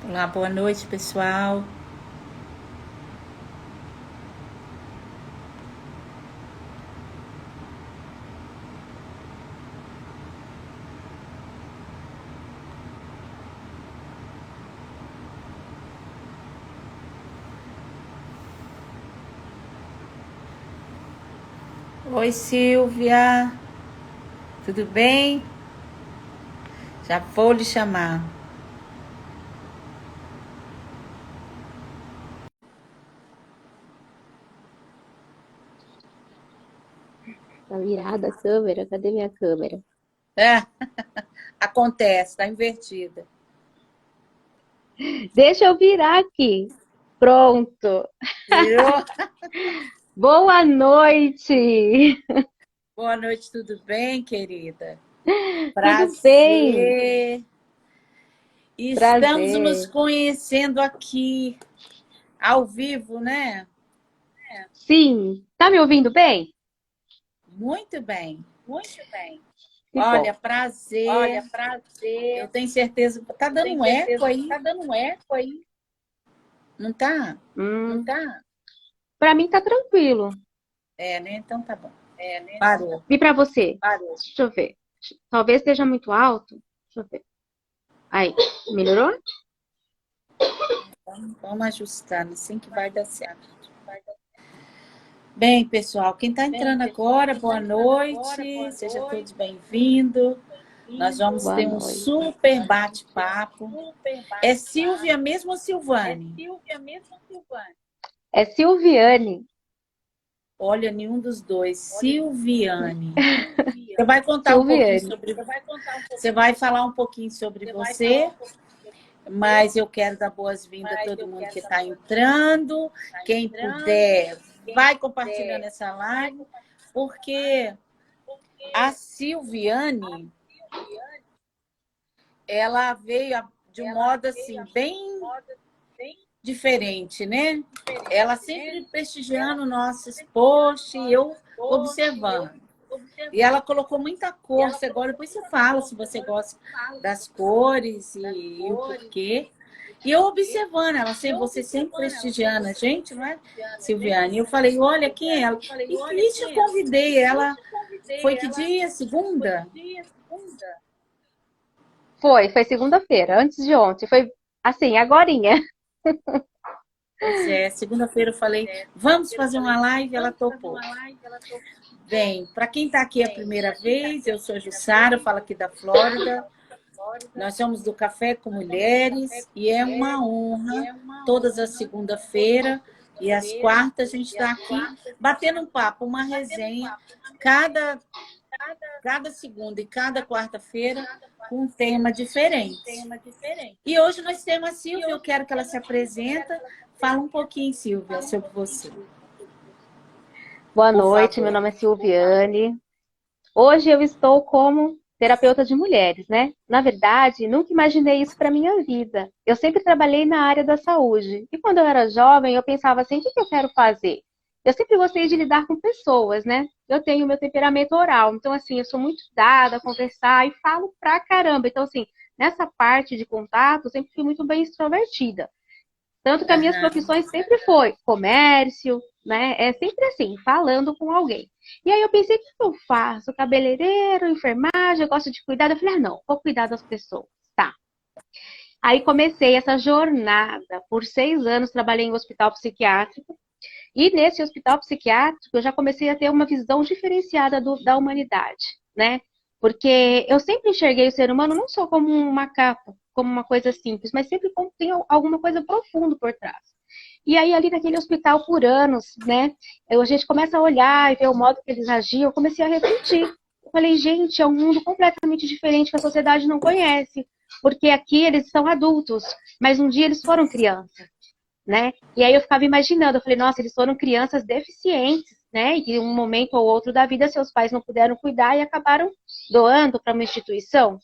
Olá, boa noite, pessoal. Oi, Silvia. Tudo bem? Já vou lhe chamar. Tá virada a câmera? Cadê minha câmera? É, acontece, tá invertida. Deixa eu virar aqui. Pronto. Virou? Boa noite. Boa noite, tudo bem, querida? Tudo bem? Prazer. Estamos nos Prazer. conhecendo aqui, ao vivo, né? Sim. Tá me ouvindo bem? Muito bem. Que Olha, bom. prazer. Eu tenho certeza. Tá dando um eco aí? Não tá? Hum, Pra mim tá tranquilo. É, né? Então tá bom. Parou. E pra você? Deixa eu ver. Talvez esteja muito alto. Deixa eu ver. Aí, melhorou? Vamos ajustando, assim que vai dar certo. Bem, pessoal, quem está entrando agora, boa noite, seja todos bem-vindos. Nós vamos Boa ter um noite. super bate-papo. É Silvia mesmo ou Silvane? É Silviane. Olha, nenhum dos dois. Silviane. Você vai contar um pouquinho Silviane. sobre. Você vai falar um pouquinho sobre você, mas eu quero dar boas-vindas a todo mundo que está entrando. Quem puder, vai compartilhando essa live, porque a Silviane, ela veio de um modo assim, bem diferente, né? Ela sempre prestigiando nossos posts, e eu observando. E ela colocou muita cor. Agora depois você fala se você gosta das cores e o porquê. E eu observando ela, você sempre prestigiando a gente, não é, Silviane? E eu falei, olha, quem é ela? E te convidei, ela foi que dia? Segunda? Foi segunda-feira, antes de ontem. Foi assim, agorinha. Pois é, segunda-feira eu falei, vamos fazer uma live, ela topou. Bem, para quem está aqui a primeira vez, eu sou a Jussara, eu falo aqui da Flórida. Nós somos do Café com Mulheres e é uma honra, todas as segunda-feira e às quartas a gente está aqui batendo um papo, uma resenha, cada, cada segunda e cada quarta-feira com um tema diferente. E hoje nós temos a Silvia, eu quero que ela se apresenta. Fala um pouquinho, Silvia, sobre você, Boa por noite, meu favor. nome é Silviane. Hoje eu estou como terapeuta de mulheres, né? Na verdade, nunca imaginei isso para minha vida. Eu sempre trabalhei na área da saúde. E quando eu era jovem, eu pensava assim, o que eu quero fazer? Eu sempre gostei de lidar com pessoas, né? Eu tenho meu temperamento oral, então assim, eu sou muito dada a conversar e falo pra caramba. Então assim, nessa parte de contato, eu sempre fui muito bem extrovertida. Tanto que as minhas Aham. profissões sempre foi comércio, né? É sempre assim, falando com alguém. E aí eu pensei, o que eu faço? Cabeleireiro, enfermagem, eu gosto de cuidar. Eu falei, ah, não, vou cuidar das pessoas. Tá. Aí comecei essa jornada. Por 6 anos trabalhei em um hospital psiquiátrico. E nesse hospital psiquiátrico eu já comecei a ter uma visão diferenciada da humanidade, né? Porque eu sempre enxerguei o ser humano não só como uma capa, como uma coisa simples, mas sempre como tem alguma coisa profunda por trás. E aí, ali naquele hospital por anos, né? A gente começa a olhar e ver o modo que eles agiam, eu comecei a refletir. Eu falei, gente, é um mundo completamente diferente que a sociedade não conhece. Porque aqui eles são adultos, mas um dia eles foram crianças, né? E aí eu ficava imaginando, eu falei, nossa, eles foram crianças deficientes, né? E que em um momento ou outro da vida seus pais não puderam cuidar e acabaram doando para uma instituição.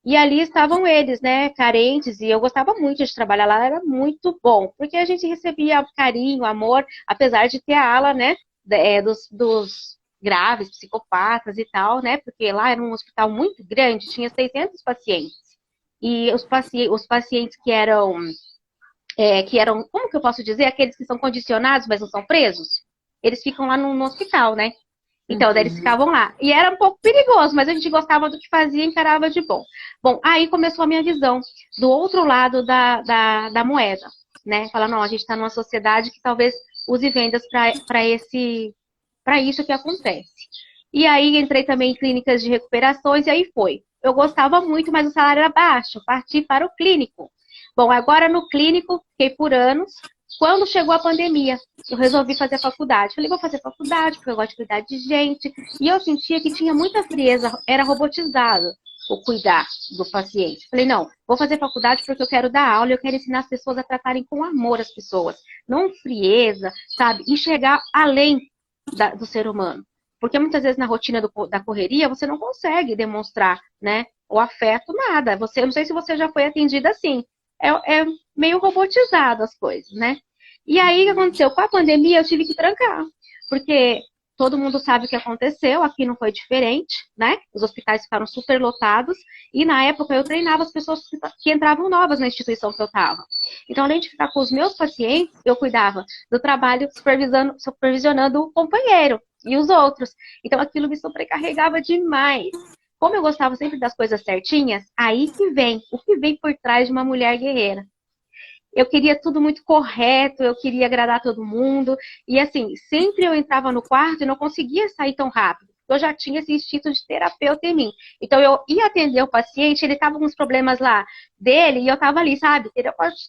E ali estavam eles, né, carentes, e eu gostava muito de trabalhar lá, era muito bom, porque a gente recebia carinho, amor, apesar de ter a ala, né, dos graves, psicopatas e tal, né, porque lá era um hospital muito grande, tinha 600 pacientes. E os pacientes que eram, como que eu posso dizer? Aqueles que são condicionados, mas não são presos, eles ficam lá no hospital, né? Então, daí eles Uhum. ficavam lá. E era um pouco perigoso, mas a gente gostava do que fazia e encarava de bom. Bom, aí começou a minha visão do outro lado da moeda, né? Falar, não, a gente está numa sociedade que talvez use vendas para isso que acontece. E aí entrei também em clínicas de recuperações e aí foi. Eu gostava muito, mas o salário era baixo. Parti para o clínico. Bom, agora no clínico, fiquei por anos. Quando chegou a pandemia, eu resolvi fazer faculdade. Falei, vou fazer faculdade, porque eu gosto de cuidar de gente. E eu sentia que tinha muita frieza, era robotizado o cuidar do paciente. Falei, não, vou fazer faculdade porque eu quero dar aula, eu quero ensinar as pessoas a tratarem com amor as pessoas. Não frieza, sabe? E chegar além do ser humano. Porque muitas vezes na rotina da correria, você não consegue demonstrar, né, o afeto, nada. Eu não sei se você já foi atendida assim. É meio robotizado as coisas, né? E aí, o que aconteceu? Com a pandemia, eu tive que trancar. Porque todo mundo sabe o que aconteceu, aqui não foi diferente, né? Os hospitais ficaram super lotados. E na época, eu treinava as pessoas que entravam novas na instituição que eu estava. Então, além de ficar com os meus pacientes, eu cuidava do trabalho supervisionando o companheiro e os outros. Então, aquilo me sobrecarregava demais. Como eu gostava sempre das coisas certinhas, aí que vem o que vem por trás de uma mulher guerreira. Eu queria tudo muito correto, eu queria agradar todo mundo. E assim, sempre eu entrava no quarto e não conseguia sair tão rápido. Eu já tinha esse instinto de terapeuta em mim. Então eu ia atender o paciente, ele estava com uns problemas lá dele, e eu estava ali, sabe,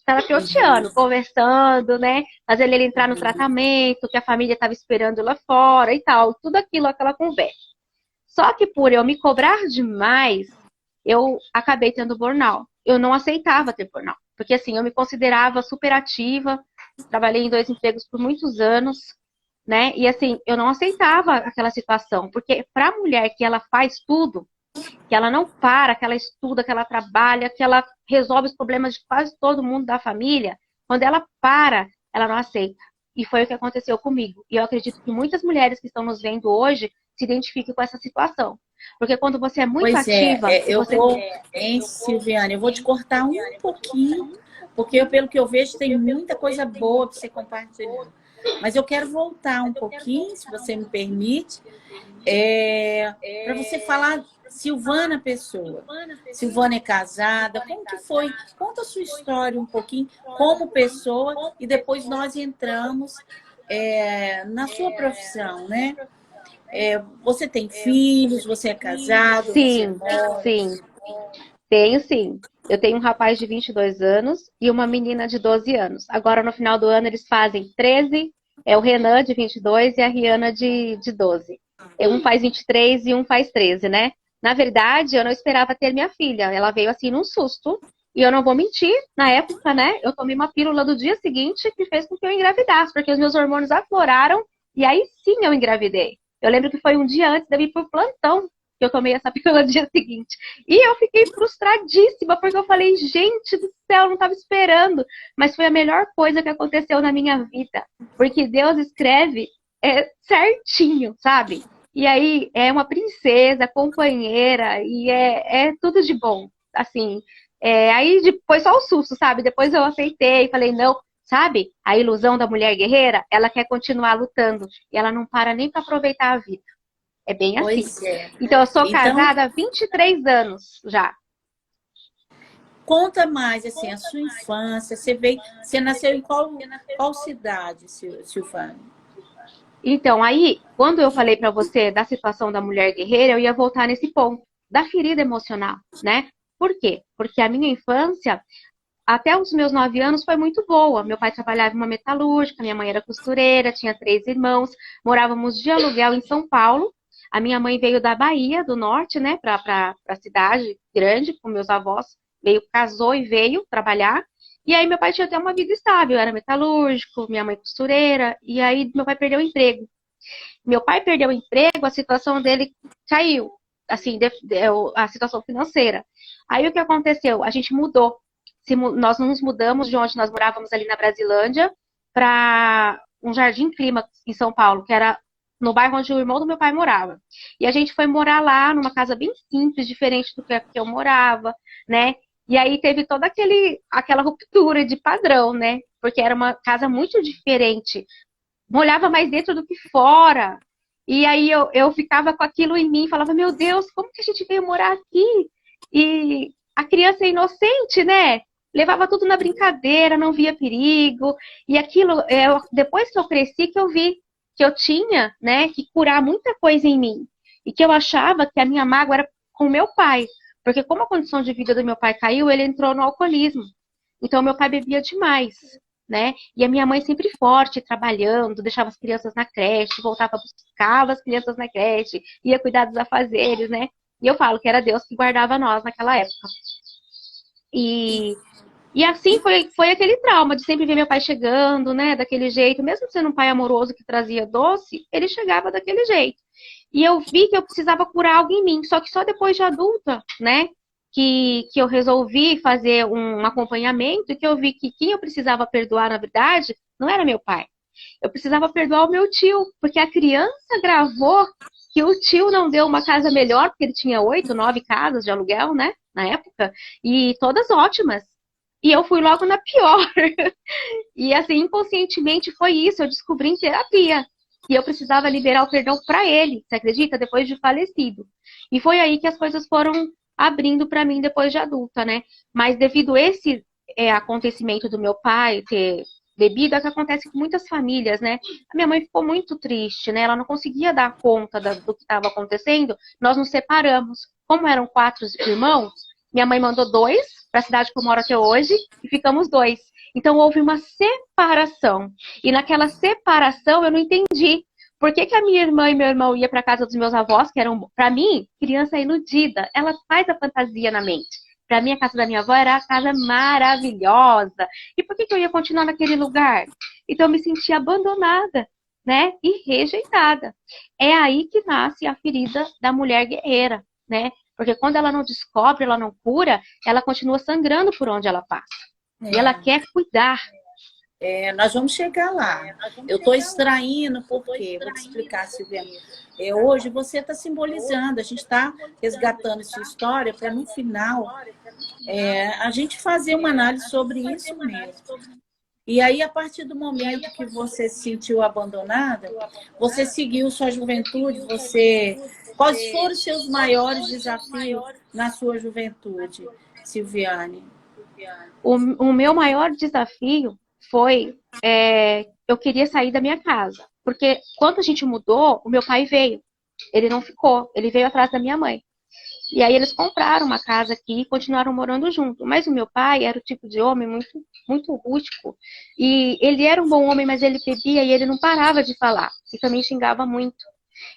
terapeuteando, conversando, né? Fazendo ele entrar no tratamento, que a família estava esperando lá fora e tal. Tudo aquilo, aquela conversa. Só que por eu me cobrar demais, eu acabei tendo burnout. Eu não aceitava ter burnout. Porque assim, eu me considerava super ativa, trabalhei em 2 empregos por muitos anos, né? E assim, eu não aceitava aquela situação. Porque para a mulher que ela faz tudo, que ela não para, que ela estuda, que ela trabalha, que ela resolve os problemas de quase todo mundo da família, quando ela para, ela não aceita. E foi o que aconteceu comigo. E eu acredito que muitas mulheres que estão nos vendo hoje se identifiquem com essa situação. Porque quando você é muito Pois é, ativa e eu você. vou, hein, Silviane, eu vou te cortar um pouquinho, porque pelo que eu vejo, tem muita coisa boa para você compartilhar. Mas eu quero voltar um pouquinho, se você me permite, para você falar Silvana Pessoa. Silvana é casada, como que foi? Conta a sua história um pouquinho, como pessoa, e depois nós entramos na sua profissão, né? Você tem filhos, você é casado, você Sim, mora. sim. Tenho sim. Eu tenho um rapaz de 22 anos e uma menina de 12 anos. Agora, no final do ano, eles fazem 13. É o Renan, de 22, e a Rihanna, de 12. Um faz 23 e um faz 13, né? Na verdade, eu não esperava ter minha filha. Ela veio assim num susto. E eu não vou mentir, na época, né? Eu tomei uma pílula do dia seguinte que fez com que eu engravidasse, porque os meus hormônios afloraram e aí sim eu engravidei. Eu lembro que foi um dia antes de eu ir pro plantão que eu tomei essa pílula no dia seguinte. E eu fiquei frustradíssima, porque eu falei, gente do céu, eu não estava esperando. Mas foi a melhor coisa que aconteceu na minha vida. Porque Deus escreve certinho, sabe? E aí é uma princesa, companheira, e é tudo de bom. Assim, aí depois só o susto, sabe? Depois eu aceitei, falei, não, sabe? A ilusão da mulher guerreira, ela quer continuar lutando. E ela não para nem para aproveitar a vida. É bem assim. Pois é. Então, eu sou Então, casada há 23 anos já. conta mais, assim, a sua infância. Você nasceu em qual cidade, Silvana? Então, aí, quando eu falei para você da situação da mulher guerreira, eu ia voltar nesse ponto, da ferida emocional, né? Por quê? Porque a minha infância, até os meus 9 anos, foi muito boa. Meu pai trabalhava em uma metalúrgica, minha mãe era costureira, tinha 3 irmãos, morávamos de aluguel em São Paulo. A minha mãe veio da Bahia, do norte, né, para a cidade grande, com meus avós. Veio, casou e veio trabalhar. E aí meu pai tinha até uma vida estável, era metalúrgico, minha mãe costureira, e aí meu pai perdeu o emprego. Meu pai perdeu o emprego, a situação dele caiu, assim, a situação financeira. Aí o que aconteceu? A gente mudou. Nós nos mudamos de onde nós morávamos ali na Brasilândia para um Jardim Clímax em São Paulo, que era no bairro onde o irmão do meu pai morava. E a gente foi morar lá numa casa bem simples, diferente do que eu morava, né? E aí teve toda aquela ruptura de padrão, né? Porque era uma casa muito diferente. Molhava mais dentro do que fora. E aí eu ficava com aquilo em mim, falava, meu Deus, como que a gente veio morar aqui? E a criança é inocente, né? Levava tudo na brincadeira, não via perigo. E aquilo, depois que eu cresci, que eu vi que eu tinha, né, que curar muita coisa em mim. E que eu achava que a minha mágoa era com meu pai. Porque como a condição de vida do meu pai caiu, ele entrou no alcoolismo. Então, meu pai bebia demais, né? E a minha mãe sempre forte, trabalhando, deixava as crianças na creche, voltava, buscava as crianças na creche, ia cuidar dos afazeres, né? E eu falo que era Deus que guardava nós naquela época. E assim foi aquele trauma de sempre ver meu pai chegando, né? Daquele jeito, mesmo sendo um pai amoroso que trazia doce, ele chegava daquele jeito. E eu vi que eu precisava curar algo em mim, só que só depois de adulta, né? Que eu resolvi fazer um acompanhamento e que eu vi que quem eu precisava perdoar, na verdade, não era meu pai. Eu precisava perdoar o meu tio, porque a criança gravou que o tio não deu uma casa melhor, porque ele tinha 8, 9 casas de aluguel, né? Na época, e todas ótimas. E eu fui logo na pior. E assim, inconscientemente foi isso, eu descobri em terapia. E eu precisava liberar o perdão para ele, você acredita? Depois de falecido. E foi aí que as coisas foram abrindo para mim depois de adulta, né? Mas devido a esse acontecimento do meu pai ter bebido, é que acontece com muitas famílias, né? A minha mãe ficou muito triste, né? Ela não conseguia dar conta do que estava acontecendo. Nós nos separamos. Como eram 4 irmãos, minha mãe mandou 2 para a cidade que eu moro até hoje e ficamos 2. Então houve uma separação. E naquela separação eu não entendi. Por que a minha irmã e meu irmão iam para casa dos meus avós, que eram, para mim, criança iludida? Ela faz a fantasia na mente. Para mim, a casa da minha avó era a casa maravilhosa. E por que eu ia continuar naquele lugar? Então eu me sentia abandonada, né? E rejeitada. É aí que nasce a ferida da mulher guerreira, né? Porque quando ela não descobre, ela não cura, ela continua sangrando por onde ela passa. E ela quer cuidar. Nós vamos chegar lá. Eu estou extraindo, por quê? Vou te explicar, Silvia. Hoje você está simbolizando, a gente está resgatando sua história para, no final, a gente fazer uma análise sobre isso mesmo. E aí, a partir do momento que você se sentiu abandonada, você seguiu sua juventude, quais foram os seus maiores desafios na sua juventude, Silviane? O meu maior desafio foi eu queria sair da minha casa. Porque quando a gente mudou, o meu pai veio. Ele não ficou, ele veio atrás da minha mãe. E aí eles compraram uma casa aqui e continuaram morando junto. Mas o meu pai era o tipo de homem muito, muito rústico. E ele era um bom homem, mas ele bebia e ele não parava de falar. E também xingava muito.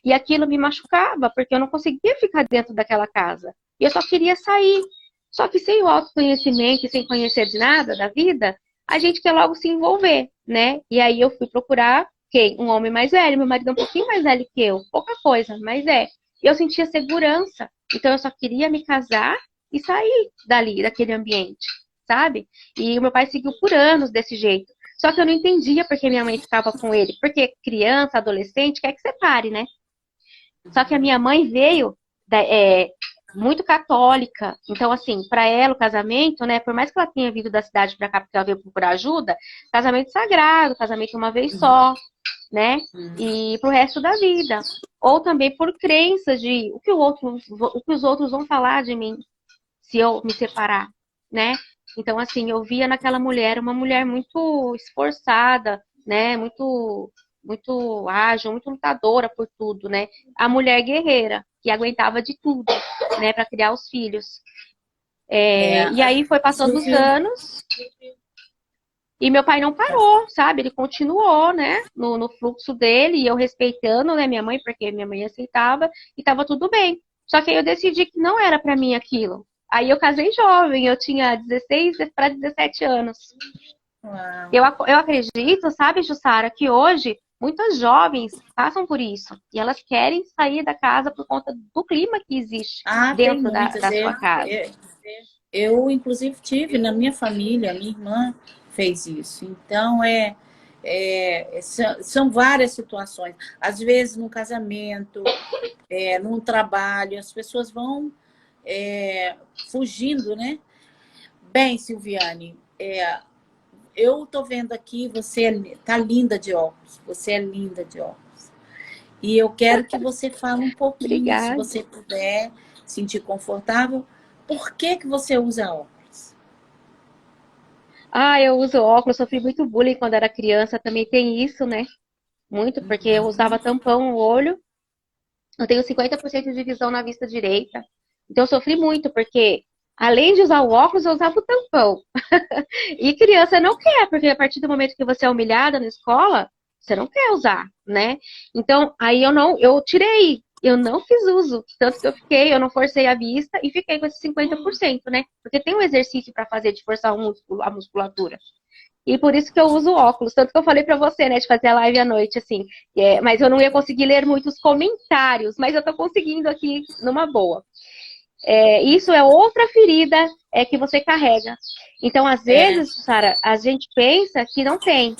E aquilo me machucava, porque eu não conseguia ficar dentro daquela casa. E eu só queria sair. Só que sem o autoconhecimento e sem conhecer de nada da vida, a gente quer logo se envolver, né? E aí eu fui procurar quem? Um homem mais velho. Meu marido é um pouquinho mais velho que eu. Pouca coisa, mas é. E eu sentia segurança. Então eu só queria me casar e sair dali, daquele ambiente, sabe? E o meu pai seguiu por anos desse jeito. Só que eu não entendia porque minha mãe ficava com ele. Porque criança, adolescente, quer que separe, né? Só que a minha mãe veio muito católica. Então, assim, para ela o casamento, né? Por mais que ela tenha vindo da cidade para cá porque ela veio procurar ajuda, casamento sagrado, casamento uma vez só, né? E pro resto da vida. Ou também por crenças de o que os outros vão falar de mim se eu me separar, né? Então, assim, eu via naquela mulher uma mulher muito esforçada, né? Muito ágil, muito lutadora por tudo, né? A mulher guerreira, que aguentava de tudo, né? Para criar os filhos. E aí foi passando os anos e meu pai não parou, sabe? Ele continuou, né? No fluxo dele e eu respeitando, né? Minha mãe, porque minha mãe aceitava e tava tudo bem. Só que aí eu decidi que não era para mim aquilo. Aí eu casei jovem, eu tinha 16 para 17 anos. Eu acredito, sabe, Jussara, que hoje muitas jovens passam por isso. E elas querem sair da casa por conta do clima que existe dentro da sua casa. Eu, inclusive, tive na minha família, minha irmã fez isso. Então, são várias situações. Às vezes, num casamento, num trabalho, as pessoas vão fugindo, né? Bem, Silviane, eu tô vendo aqui, você tá linda de óculos. Você é linda de óculos. E eu quero que você fale um pouquinho, se Obrigada. você puder, sentir confortável, por que que você usa óculos? Ah, eu uso óculos, sofri muito bullying quando era criança, também tem isso, né? Muito, porque eu usava tampão no olho. Eu tenho 50% de visão na vista direita. Então eu sofri muito, porque além de usar o óculos, eu usava o tampão. E criança não quer, porque a partir do momento que você é humilhada na escola, você não quer usar, né? Então, aí eu tirei, eu não fiz uso. Tanto que eu não forcei a vista e fiquei com esse 50%, né? Porque tem um exercício para fazer de forçar o músculo, a musculatura. E por isso que eu uso óculos. Tanto que eu falei pra você, né, de fazer a live à noite, assim. Mas eu não ia conseguir ler muitos comentários, mas eu tô conseguindo aqui numa boa. Isso é outra ferida que você carrega. Então, às É, vezes, Sara, a gente pensa que não tem.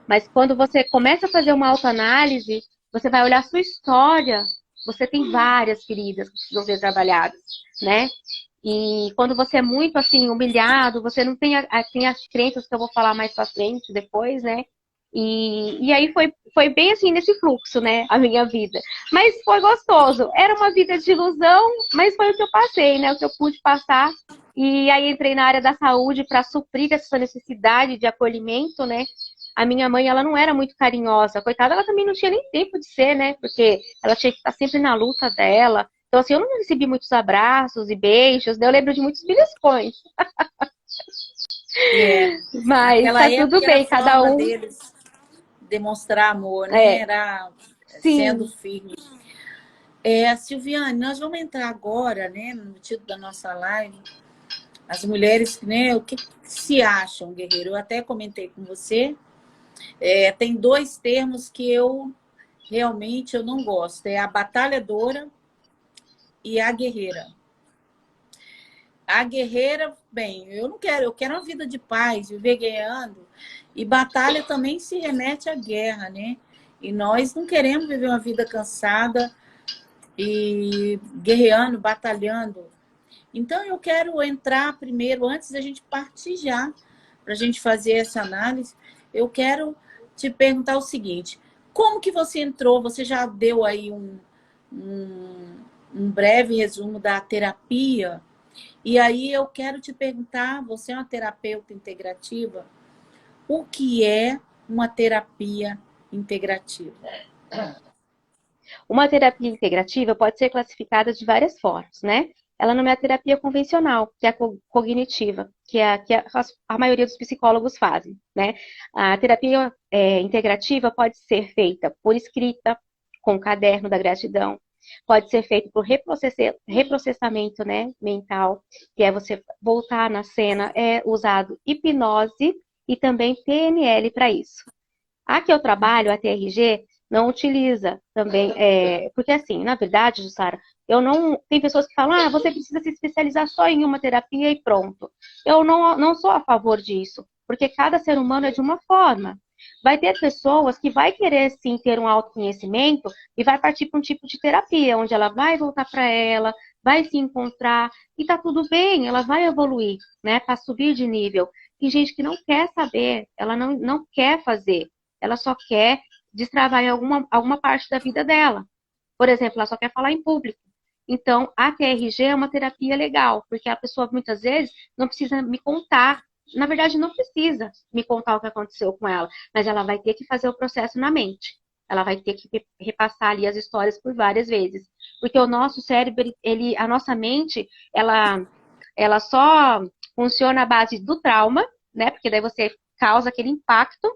Mas quando você começa a fazer uma autoanálise, você vai olhar a sua história. Você tem várias feridas que precisam ser trabalhadas, né? E quando você é muito assim humilhado, você não tem, tem as crenças que eu vou falar mais pra frente depois, né? E aí foi bem assim nesse fluxo, né? A minha vida. Mas foi gostoso. Era uma vida de ilusão, mas foi o que eu passei, né? O que eu pude passar. E aí entrei na área da saúde para suprir essa necessidade de acolhimento, né? A minha mãe, ela não era muito carinhosa. Coitada, ela também não tinha nem tempo de ser, né? Porque ela tinha que estar sempre na luta dela. Então, assim, eu não recebi muitos abraços e beijos, né? Eu lembro de muitos beliscões. é. Mas Naquela tá tudo época era a bem, cada forma um. deles demonstrar amor, né? É, Era sendo sim. firme. Silviane, nós vamos entrar agora, né, no título da nossa live, as mulheres, né, o que se acham, guerreiro? Eu até comentei com você, tem dois termos que eu realmente eu não gosto, é a batalhadora e a guerreira. A guerreira, bem, eu não quero, eu quero uma vida de paz, viver guerreando, e batalha também se remete à guerra, né? E nós não queremos viver uma vida cansada e guerreando, batalhando. Então, eu quero entrar primeiro, antes da gente partir já, para a gente fazer essa análise, eu quero te perguntar o seguinte, como que você entrou? Você já deu aí um, um breve resumo da terapia, e aí eu quero te perguntar, você é uma terapeuta integrativa, o que é uma terapia integrativa? Uma terapia integrativa pode ser classificada de várias formas, né? Ela não é a terapia convencional, que é a cognitiva, que a maioria dos psicólogos fazem, né? A terapia integrativa pode ser feita por escrita, com o caderno da gratidão, pode ser feito por reprocessamento, né, mental, que é você voltar na cena, é usado hipnose e também PNL para isso. A que eu trabalho, a TRG, não utiliza também, porque assim, na verdade, Jussara, eu não, tem pessoas que falam, você precisa se especializar só em uma terapia e pronto. Eu não sou a favor disso, porque cada ser humano é de uma forma. Vai ter pessoas que vai querer sim ter um autoconhecimento e vai partir para um tipo de terapia, onde ela vai voltar para ela, vai se encontrar e tá tudo bem, ela vai evoluir, né, para subir de nível. Tem gente que não quer saber, ela não quer fazer. Ela só quer destravar em alguma parte da vida dela. Por exemplo, ela só quer falar em público. Então, a TRG é uma terapia legal, porque a pessoa muitas vezes não precisa me contar. Na verdade, não precisa me contar o que aconteceu com ela, mas ela vai ter que fazer o processo na mente. Ela vai ter que repassar ali as histórias por várias vezes. Porque o nosso cérebro, a nossa mente, ela só funciona à base do trauma, né? Porque daí você causa aquele impacto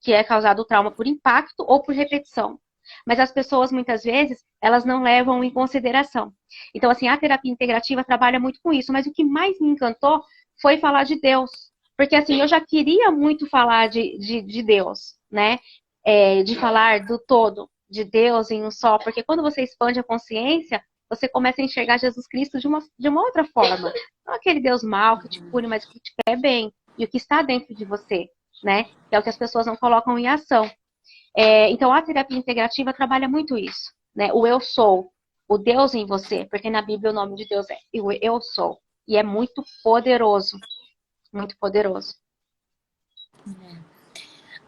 que é causado o trauma por impacto ou por repetição. Mas as pessoas, muitas vezes, elas não levam em consideração. Então, assim, a terapia integrativa trabalha muito com isso. Mas o que mais me encantou foi falar de Deus. Porque, assim, eu já queria muito falar de Deus, né? De falar do todo, de Deus em um só. Porque quando você expande a consciência, você começa a enxergar Jesus Cristo de uma outra forma. Não aquele Deus mau que te pune, mas que te quer bem. E o que está dentro de você, né? Que é o que as pessoas não colocam em ação. Então, a terapia integrativa trabalha muito isso, né? O eu sou, o Deus em você, porque na Bíblia o nome de Deus é o eu sou, e é muito poderoso. muito poderoso.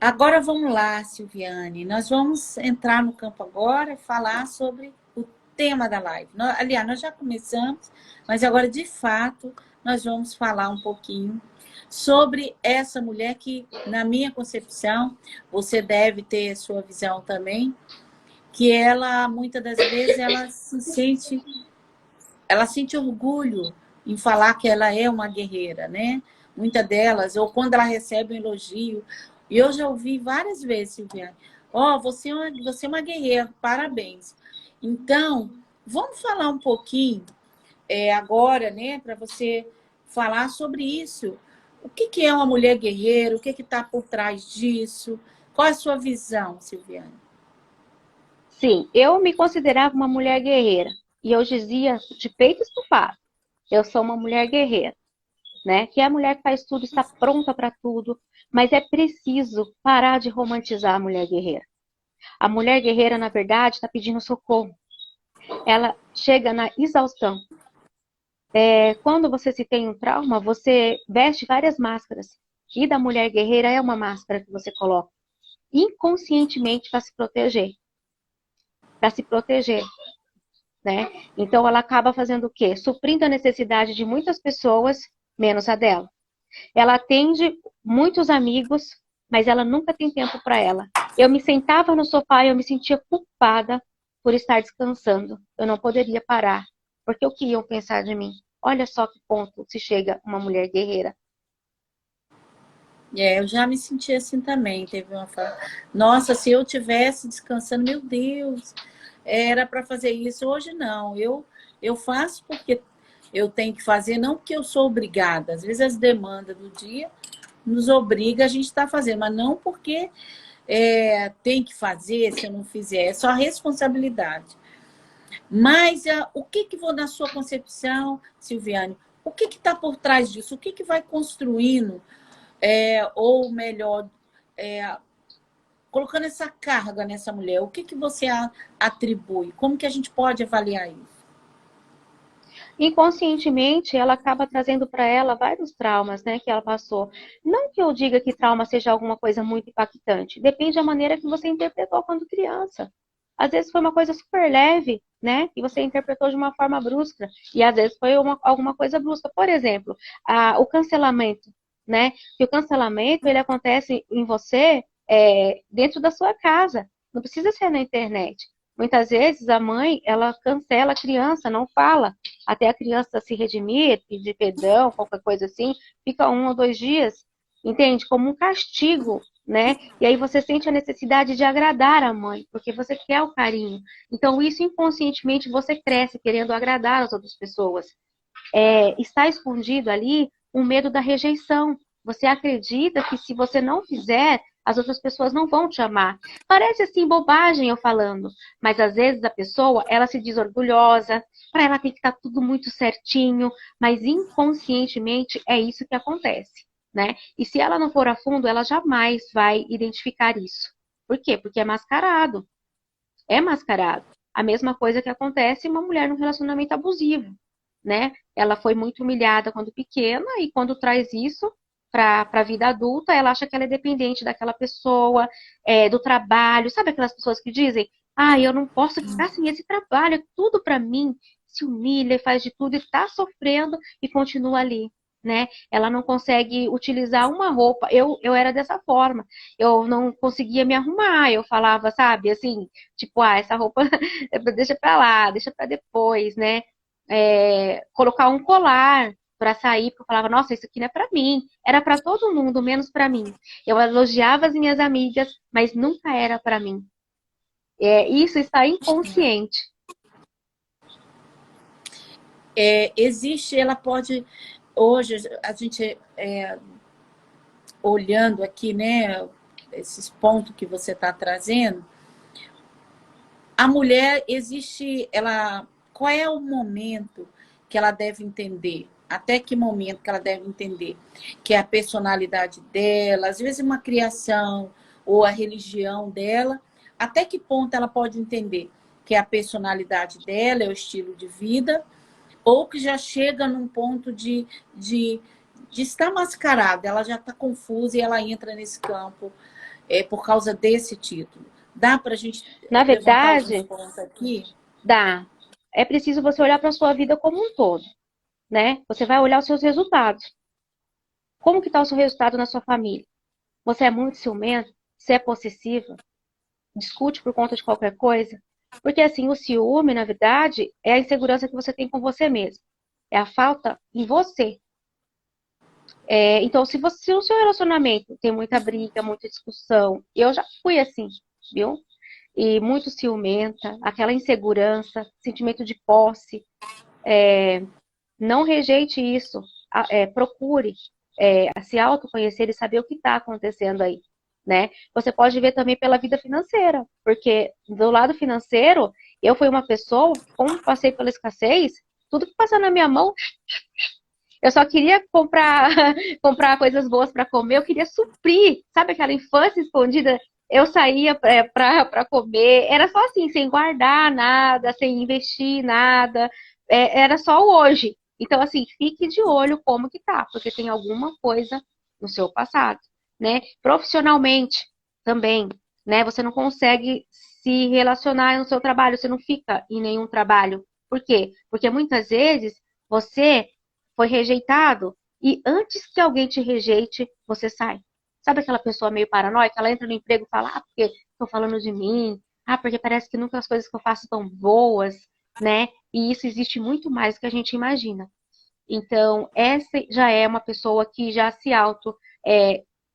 Agora vamos lá, Silviane. Nós vamos entrar no campo agora e falar sobre o tema da live. Aliás, nós já começamos, mas agora, de fato, nós vamos falar um pouquinho sobre essa mulher que, na minha concepção, você deve ter sua visão também, que ela, muitas das vezes, ela sente orgulho em falar que ela é uma guerreira, né? Muitas delas, ou quando ela recebe um elogio. E eu já ouvi várias vezes, Silviane, você é uma guerreira, parabéns. Então, vamos falar um pouquinho agora, né, para você falar sobre isso. O que é uma mulher guerreira? O que está por trás disso? Qual é a sua visão, Silviane? Sim, eu me considerava uma mulher guerreira. E eu dizia de peito estufado, eu sou uma mulher guerreira. Né? Que é a mulher que faz tudo, está pronta para tudo, mas é preciso parar de romantizar a mulher guerreira. A mulher guerreira, na verdade, está pedindo socorro. Ela chega na exaustão. Quando você se tem um trauma, você veste várias máscaras. E da mulher guerreira é uma máscara que você coloca inconscientemente para se proteger. Para se proteger. Né? Então ela acaba fazendo o quê? Suprindo a necessidade de muitas pessoas, menos a dela. Ela atende muitos amigos, mas ela nunca tem tempo para ela. Eu me sentava no sofá e eu me sentia culpada por estar descansando. Eu não poderia parar, porque o que iam pensar de mim? Olha só que ponto se chega uma mulher guerreira. Eu já me senti assim também. Teve uma fala, nossa, se eu tivesse descansando, meu Deus, era para fazer isso. Hoje não, eu faço porque eu tenho que fazer, não porque eu sou obrigada. Às vezes as demandas do dia nos obriga a gente estar fazendo, mas não porque tem que fazer, se eu não fizer, é só responsabilidade. Mas o que vou na sua concepção, Silviane, o que está por trás disso? O que vai construindo, ou melhor, colocando essa carga nessa mulher? O que você atribui? Como que a gente pode avaliar isso? Inconscientemente, ela acaba trazendo para ela vários traumas, né, que ela passou. Não que eu diga que trauma seja alguma coisa muito impactante, depende da maneira que você interpretou quando criança. Às vezes foi uma coisa super leve, né, e você interpretou de uma forma brusca, e às vezes foi alguma coisa brusca. Por exemplo, o cancelamento, né, que o cancelamento ele acontece em você dentro da sua casa, não precisa ser na internet. Muitas vezes a mãe, ela cancela a criança, não fala, até a criança se redimir, pedir perdão, qualquer coisa assim, fica 1 ou 2 dias, entende? Como um castigo, né? E aí você sente a necessidade de agradar a mãe, porque você quer o carinho. Então isso inconscientemente você cresce querendo agradar as outras pessoas. Está escondido ali o medo da rejeição. Você acredita que se você não fizer, as outras pessoas não vão te amar. Parece assim bobagem eu falando, mas às vezes a pessoa, ela se diz orgulhosa, para ela tem que estar tudo muito certinho, mas inconscientemente é isso que acontece, né? E se ela não for a fundo, ela jamais vai identificar isso. Por quê? Porque é mascarado. É mascarado. A mesma coisa que acontece em uma mulher num relacionamento abusivo, né? Ela foi muito humilhada quando pequena e quando traz isso para a vida adulta, ela acha que ela é dependente daquela pessoa, do trabalho. Sabe aquelas pessoas que dizem, eu não posso ficar sem esse trabalho, é tudo para mim. Se humilha e faz de tudo e está sofrendo e continua ali. Né? Ela não consegue utilizar uma roupa. Eu era dessa forma. Eu não conseguia me arrumar. Eu falava, sabe, assim, tipo, essa roupa deixa pra lá, deixa pra depois, né? Colocar um colar para sair, porque eu falava, nossa, isso aqui não é para mim. Era para todo mundo, menos para mim. Eu elogiava as minhas amigas, mas nunca era para mim. Isso está inconsciente. Existe, ela pode... Hoje, a gente, olhando aqui, né, esses pontos que você está trazendo, a mulher existe, qual é o momento que ela deve entender? Até que momento que ela deve entender que é a personalidade dela, às vezes uma criação ou a religião dela, até que ponto ela pode entender que é a personalidade dela, é o estilo de vida, ou que já chega num ponto de de estar mascarada, ela já está confusa e ela entra nesse campo por causa desse título. Dá para a gente Na levantar alguns verdade, pontos aqui? dá. É preciso você olhar para a sua vida como um todo, né? Você vai olhar os seus resultados. Como que está o seu resultado na sua família? Você é muito ciumento? Você é possessiva? Discute por conta de qualquer coisa? Porque assim, o ciúme, na verdade, é a insegurança que você tem com você mesmo. É a falta em você. Então, se o seu relacionamento tem muita briga, muita discussão, eu já fui assim, viu? E muito ciumenta, aquela insegurança, sentimento de posse, não rejeite isso. Procure se autoconhecer e saber o que está acontecendo aí, né? Você pode ver também pela vida financeira, porque do lado financeiro, eu fui uma pessoa, como passei pela escassez, tudo que passou na minha mão, eu só queria comprar, comprar coisas boas para comer, eu queria suprir, sabe aquela infância escondida? Eu saía para comer, era só assim, sem guardar nada, sem investir nada, era só o hoje. Então, assim, fique de olho como que tá, porque tem alguma coisa no seu passado, né? Profissionalmente também, né? Você não consegue se relacionar no seu trabalho, você não fica em nenhum trabalho. Por quê? Porque muitas vezes você foi rejeitado e antes que alguém te rejeite, você sai. Sabe aquela pessoa meio paranoica? Ela entra no emprego e fala, porque estão falando de mim, porque parece que nunca as coisas que eu faço estão boas, né? E isso existe muito mais do que a gente imagina. Então, essa já é uma pessoa que já se auto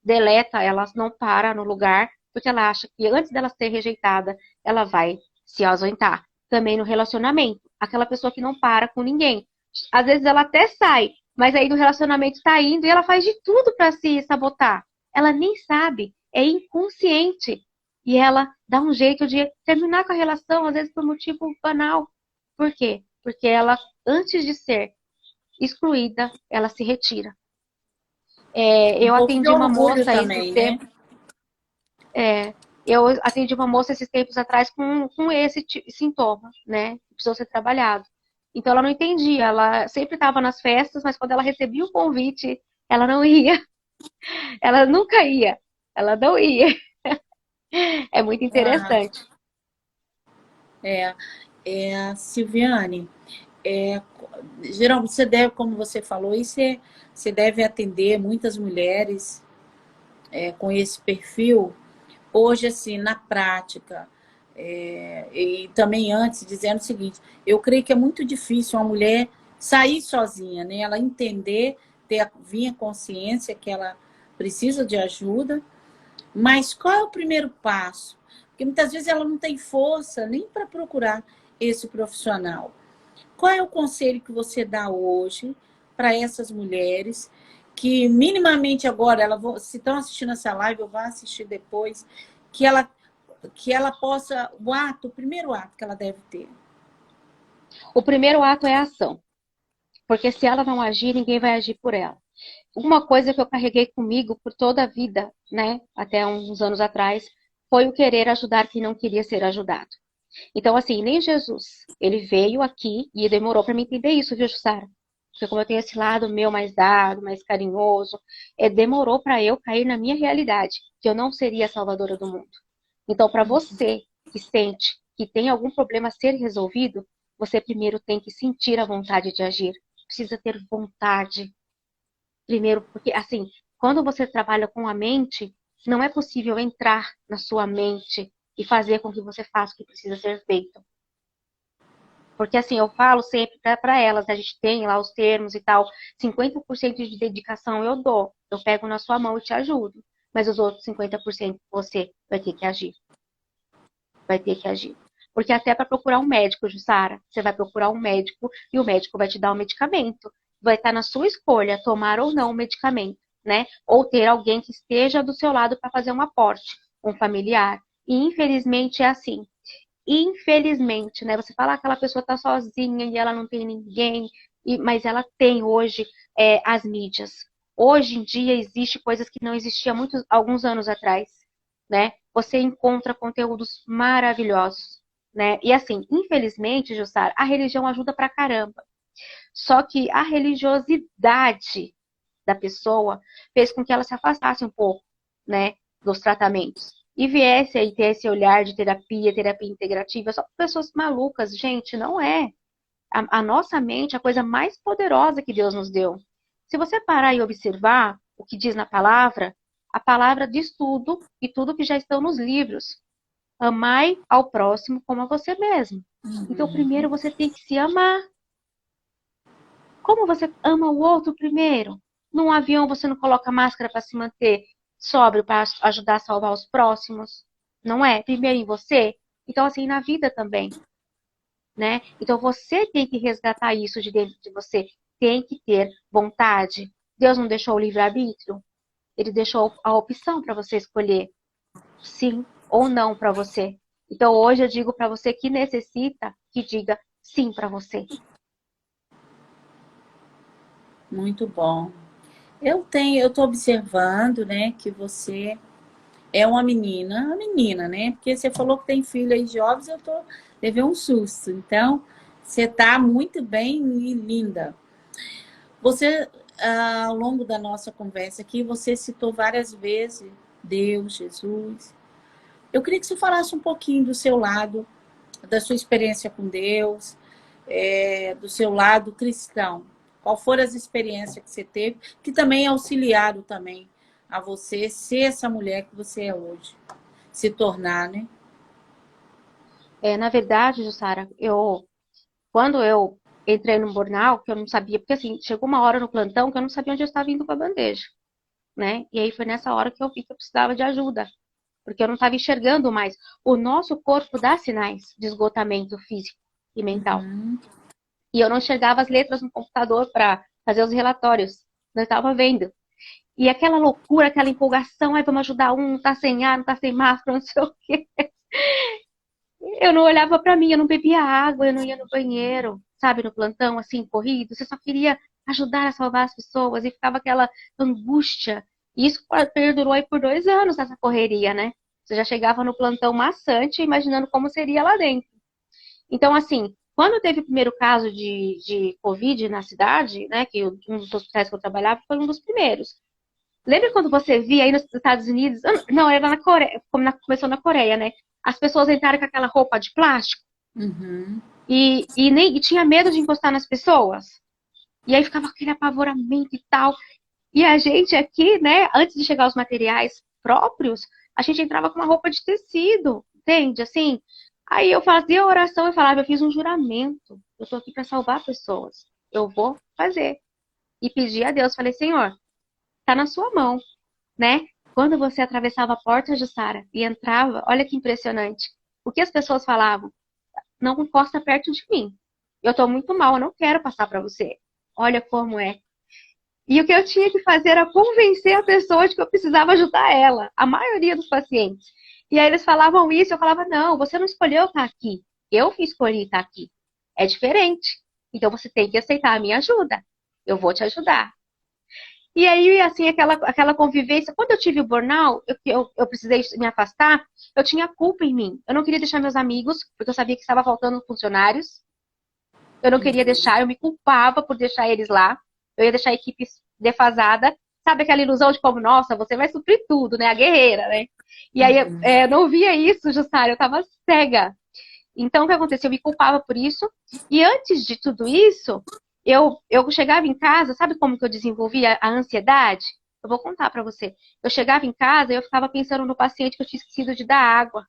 deleta, ela não para no lugar, porque ela acha que antes dela ser rejeitada, ela vai se ausentar. Também no relacionamento, aquela pessoa que não para com ninguém. Às vezes ela até sai, mas aí no relacionamento está indo e ela faz de tudo para se sabotar. Ela nem sabe, é inconsciente. E ela dá um jeito de terminar com a relação, às vezes por motivo banal. Por quê? Porque ela, antes de ser excluída, ela se retira. Um Eu pouco de atendi uma orgulho moça esses também, né? tempos, eu atendi uma moça esses tempos atrás com esse sintoma, né? Que precisou ser trabalhado. Então ela não entendia, ela sempre estava nas festas, mas quando ela recebia o convite, ela não ia. Ela nunca ia. Ela não ia. É muito Ah, interessante. Silviane, é, geralmente você deve, como você falou, e você deve atender muitas mulheres com esse perfil. Hoje, assim, na prática, e também antes, dizendo o seguinte, eu creio que é muito difícil uma mulher sair sozinha, né? Ela entender, vir a consciência que ela precisa de ajuda, mas qual é o primeiro passo? Porque muitas vezes ela não tem força nem para procurar esse profissional. Qual é o conselho que você dá hoje para essas mulheres que minimamente agora, se estão assistindo essa live, eu vou assistir depois, que ela possa, o primeiro ato que ela deve ter? O primeiro ato é a ação. Porque se ela não agir, ninguém vai agir por ela. Uma coisa que eu carreguei comigo por toda a vida, né, até uns anos atrás, foi o querer ajudar quem não queria ser ajudado. Então, assim, nem Jesus, ele veio aqui e demorou para me entender isso, viu, Jussara? Porque como eu tenho esse lado meu mais dado, mais carinhoso, demorou para eu cair na minha realidade, que eu não seria a salvadora do mundo. Então, para você que sente que tem algum problema a ser resolvido, você primeiro tem que sentir a vontade de agir. Precisa ter vontade. Primeiro, porque assim, quando você trabalha com a mente, não é possível entrar na sua mente e fazer com que você faça o que precisa ser feito. Porque assim, eu falo sempre para elas, a gente tem lá os termos e tal, 50% de dedicação eu dou, eu pego na sua mão e te ajudo, mas os outros 50% você vai ter que agir. Vai ter que agir. Porque até para procurar um médico, Jussara, você vai procurar um médico e o médico vai te dar um medicamento. Vai estar na sua escolha tomar ou não o medicamento, né? Ou ter alguém que esteja do seu lado para fazer um aporte, um familiar. E infelizmente é assim. Infelizmente, né? Você fala que aquela pessoa está sozinha e ela não tem ninguém, mas ela tem hoje as mídias. Hoje em dia existe coisas que não existiam alguns anos atrás, né? Você encontra conteúdos maravilhosos, né? E assim, infelizmente, Jussara, a religião ajuda pra caramba. Só que a religiosidade da pessoa fez com que ela se afastasse um pouco, né, dos tratamentos. E viesse aí ter esse olhar de terapia integrativa, só para pessoas malucas. Gente, não é. A nossa mente é a coisa mais poderosa que Deus nos deu. Se você parar e observar o que diz na palavra, a palavra diz tudo e tudo que já estão nos livros. Amai ao próximo como a você mesmo. Então, primeiro você tem que se amar. Como você ama o outro primeiro? Num avião você não coloca máscara para se manter sóbrio, para ajudar a salvar os próximos? Não é? Primeiro em você? Então, assim, na vida também. Né? Então, você tem que resgatar isso de dentro de você. Tem que ter vontade. Deus não deixou o livre-arbítrio? Ele deixou a opção para você escolher sim ou não para você. Então, hoje eu digo para você que necessita, que diga sim para você. Muito bom. Eu estou observando, né, que você é uma menina, né? Porque você falou que tem filho aí jovens, levei um susto. Então, você está muito bem e linda. Você, ao longo da nossa conversa aqui, você citou várias vezes Deus, Jesus. Eu queria que você falasse um pouquinho do seu lado, da sua experiência com Deus, do seu lado cristão. Qual foram as experiências que você teve, que também auxiliaram também a você ser essa mulher que você é hoje, se tornar, né? Na verdade, Jussara, quando eu entrei no burnout, que eu não sabia, porque assim, chegou uma hora no plantão que eu não sabia onde eu estava indo com a bandeja, né? E aí foi nessa hora que eu vi que eu precisava de ajuda, porque eu não estava enxergando mais. O nosso corpo dá sinais de esgotamento físico e mental. E eu não enxergava as letras no computador para fazer os relatórios. Não estava vendo. E aquela loucura, aquela empolgação, ai, vamos ajudar um, tá sem ar, não tá sem máscara, não sei o quê. Eu não olhava para mim, eu não bebia água, eu não ia no banheiro, sabe, no plantão, assim, corrido. Você só queria ajudar a salvar as pessoas e ficava aquela angústia. E isso perdurou aí por 2 anos, essa correria, né? Você já chegava no plantão maçante, imaginando como seria lá dentro. Então, assim, quando teve o primeiro caso de Covid na cidade, né, que um dos hospitais que eu trabalhava foi um dos primeiros. Lembra quando você via aí nos Estados Unidos? Não, era na Coreia, começou na Coreia, né? As pessoas entraram com aquela roupa de plástico e tinha medo de encostar nas pessoas. E aí ficava aquele apavoramento e tal. E a gente aqui, né, antes de chegar os materiais próprios, a gente entrava com uma roupa de tecido, entende? Assim, aí eu fazia a oração e falava, eu fiz um juramento, eu tô aqui para salvar pessoas, eu vou fazer. E pedi a Deus, falei, Senhor, tá na sua mão, né? Quando você atravessava a porta, Jussara, e entrava, olha que impressionante. O que as pessoas falavam? Não encosta perto de mim. Eu tô muito mal, eu não quero passar para você. Olha como é. E o que eu tinha que fazer era convencer a pessoa de que eu precisava ajudar ela, a maioria dos pacientes. E aí eles falavam isso, eu falava, não, você não escolheu estar aqui. Eu escolhi estar aqui. É diferente. Então você tem que aceitar a minha ajuda. Eu vou te ajudar. E aí, assim, aquela convivência. Quando eu tive o burnout, eu precisei me afastar, eu tinha culpa em mim. Eu não queria deixar meus amigos, porque eu sabia que estava faltando funcionários. Eu não queria deixar, eu me culpava por deixar eles lá. Eu ia deixar a equipe defasada. Sabe aquela ilusão de como, nossa, você vai suprir tudo, né? A guerreira, né? E aí eu não via isso, Jussara, eu tava cega. Então, o que aconteceu? Eu me culpava por isso. E antes de tudo isso, eu chegava em casa, sabe como que eu desenvolvia a ansiedade? Eu vou contar pra você. Eu chegava em casa e eu ficava pensando no paciente que eu tinha esquecido de dar água.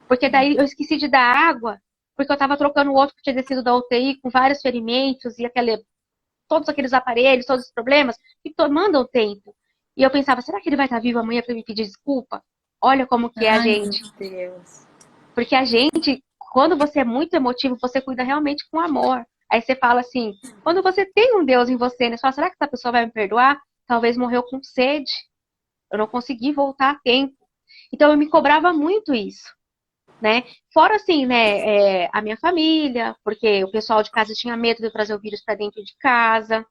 Porque daí eu esqueci de dar água, porque eu tava trocando o outro que tinha descido da UTI com vários ferimentos e todos aqueles aparelhos, todos os problemas, que mandam tempo. E eu pensava, será que ele vai estar vivo amanhã para me pedir desculpa? Olha como que é a gente. Meu Deus. Porque a gente, quando você é muito emotivo, você cuida realmente com amor. Aí você fala assim, quando você tem um Deus em você, né? Você fala, será que essa pessoa vai me perdoar? Talvez morreu com sede. Eu não consegui voltar a tempo. Então eu me cobrava muito isso. Né? Fora assim, né, a minha família, porque o pessoal de casa tinha medo de eu trazer o vírus para dentro de casa.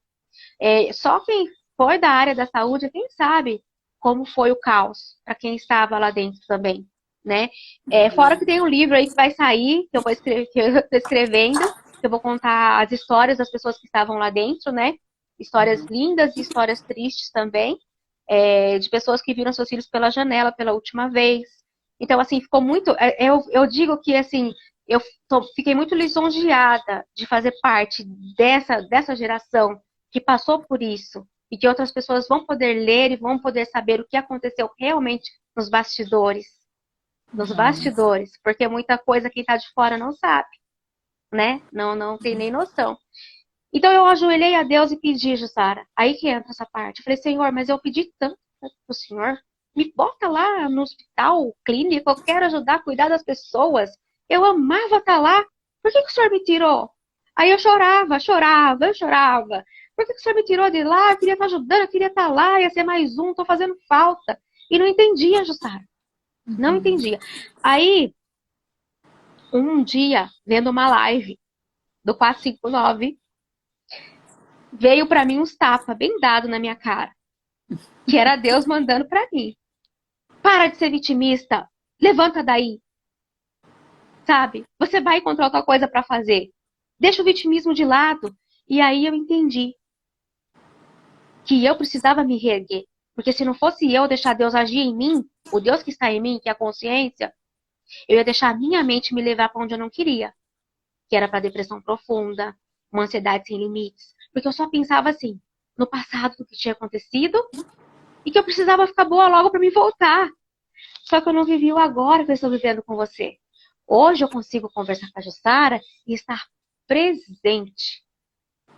Só quem foi da área da saúde, quem sabe como foi o caos para quem estava lá dentro também, né? Fora que tem um livro aí que vai sair, que eu estou escrevendo, que eu vou contar as histórias das pessoas que estavam lá dentro, né? Histórias lindas e histórias tristes também, de pessoas que viram seus filhos pela janela pela última vez. Então, assim, ficou muito... Eu digo que, assim, fiquei muito lisonjeada de fazer parte dessa geração que passou por isso e que outras pessoas vão poder ler e vão poder saber o que aconteceu realmente nos bastidores. Nos bastidores, porque muita coisa quem está de fora não sabe, né? Não tem nem noção. Então eu ajoelhei a Deus e pedi, Jussara. Aí que entra essa parte. Eu falei, Senhor, mas eu pedi tanto pro Senhor. Me bota lá no hospital, clínico, eu quero ajudar a cuidar das pessoas. Eu amava estar lá. Por que o Senhor me tirou? Aí eu chorava. Por que o Senhor me tirou de lá? Eu queria estar ajudando, eu queria estar lá, ia ser mais um, tô fazendo falta. E não entendia, Jussara. Não entendia. Aí, um dia, vendo uma live do 459, veio pra mim uns tapas bem dado na minha cara. Que era Deus mandando pra mim. Para de ser vitimista. Levanta daí. Sabe? Você vai encontrar outra coisa pra fazer. Deixa o vitimismo de lado. E aí eu entendi que eu precisava me reerguer. Porque se não fosse eu deixar Deus agir em mim, o Deus que está em mim, que é a consciência, eu ia deixar a minha mente me levar para onde eu não queria. Que era para depressão profunda, uma ansiedade sem limites. Porque eu só pensava assim, no passado do que tinha acontecido e que eu precisava ficar boa logo para me voltar. Só que eu não vivi o agora que eu estou vivendo com você. Hoje eu consigo conversar com a Jussara e estar presente.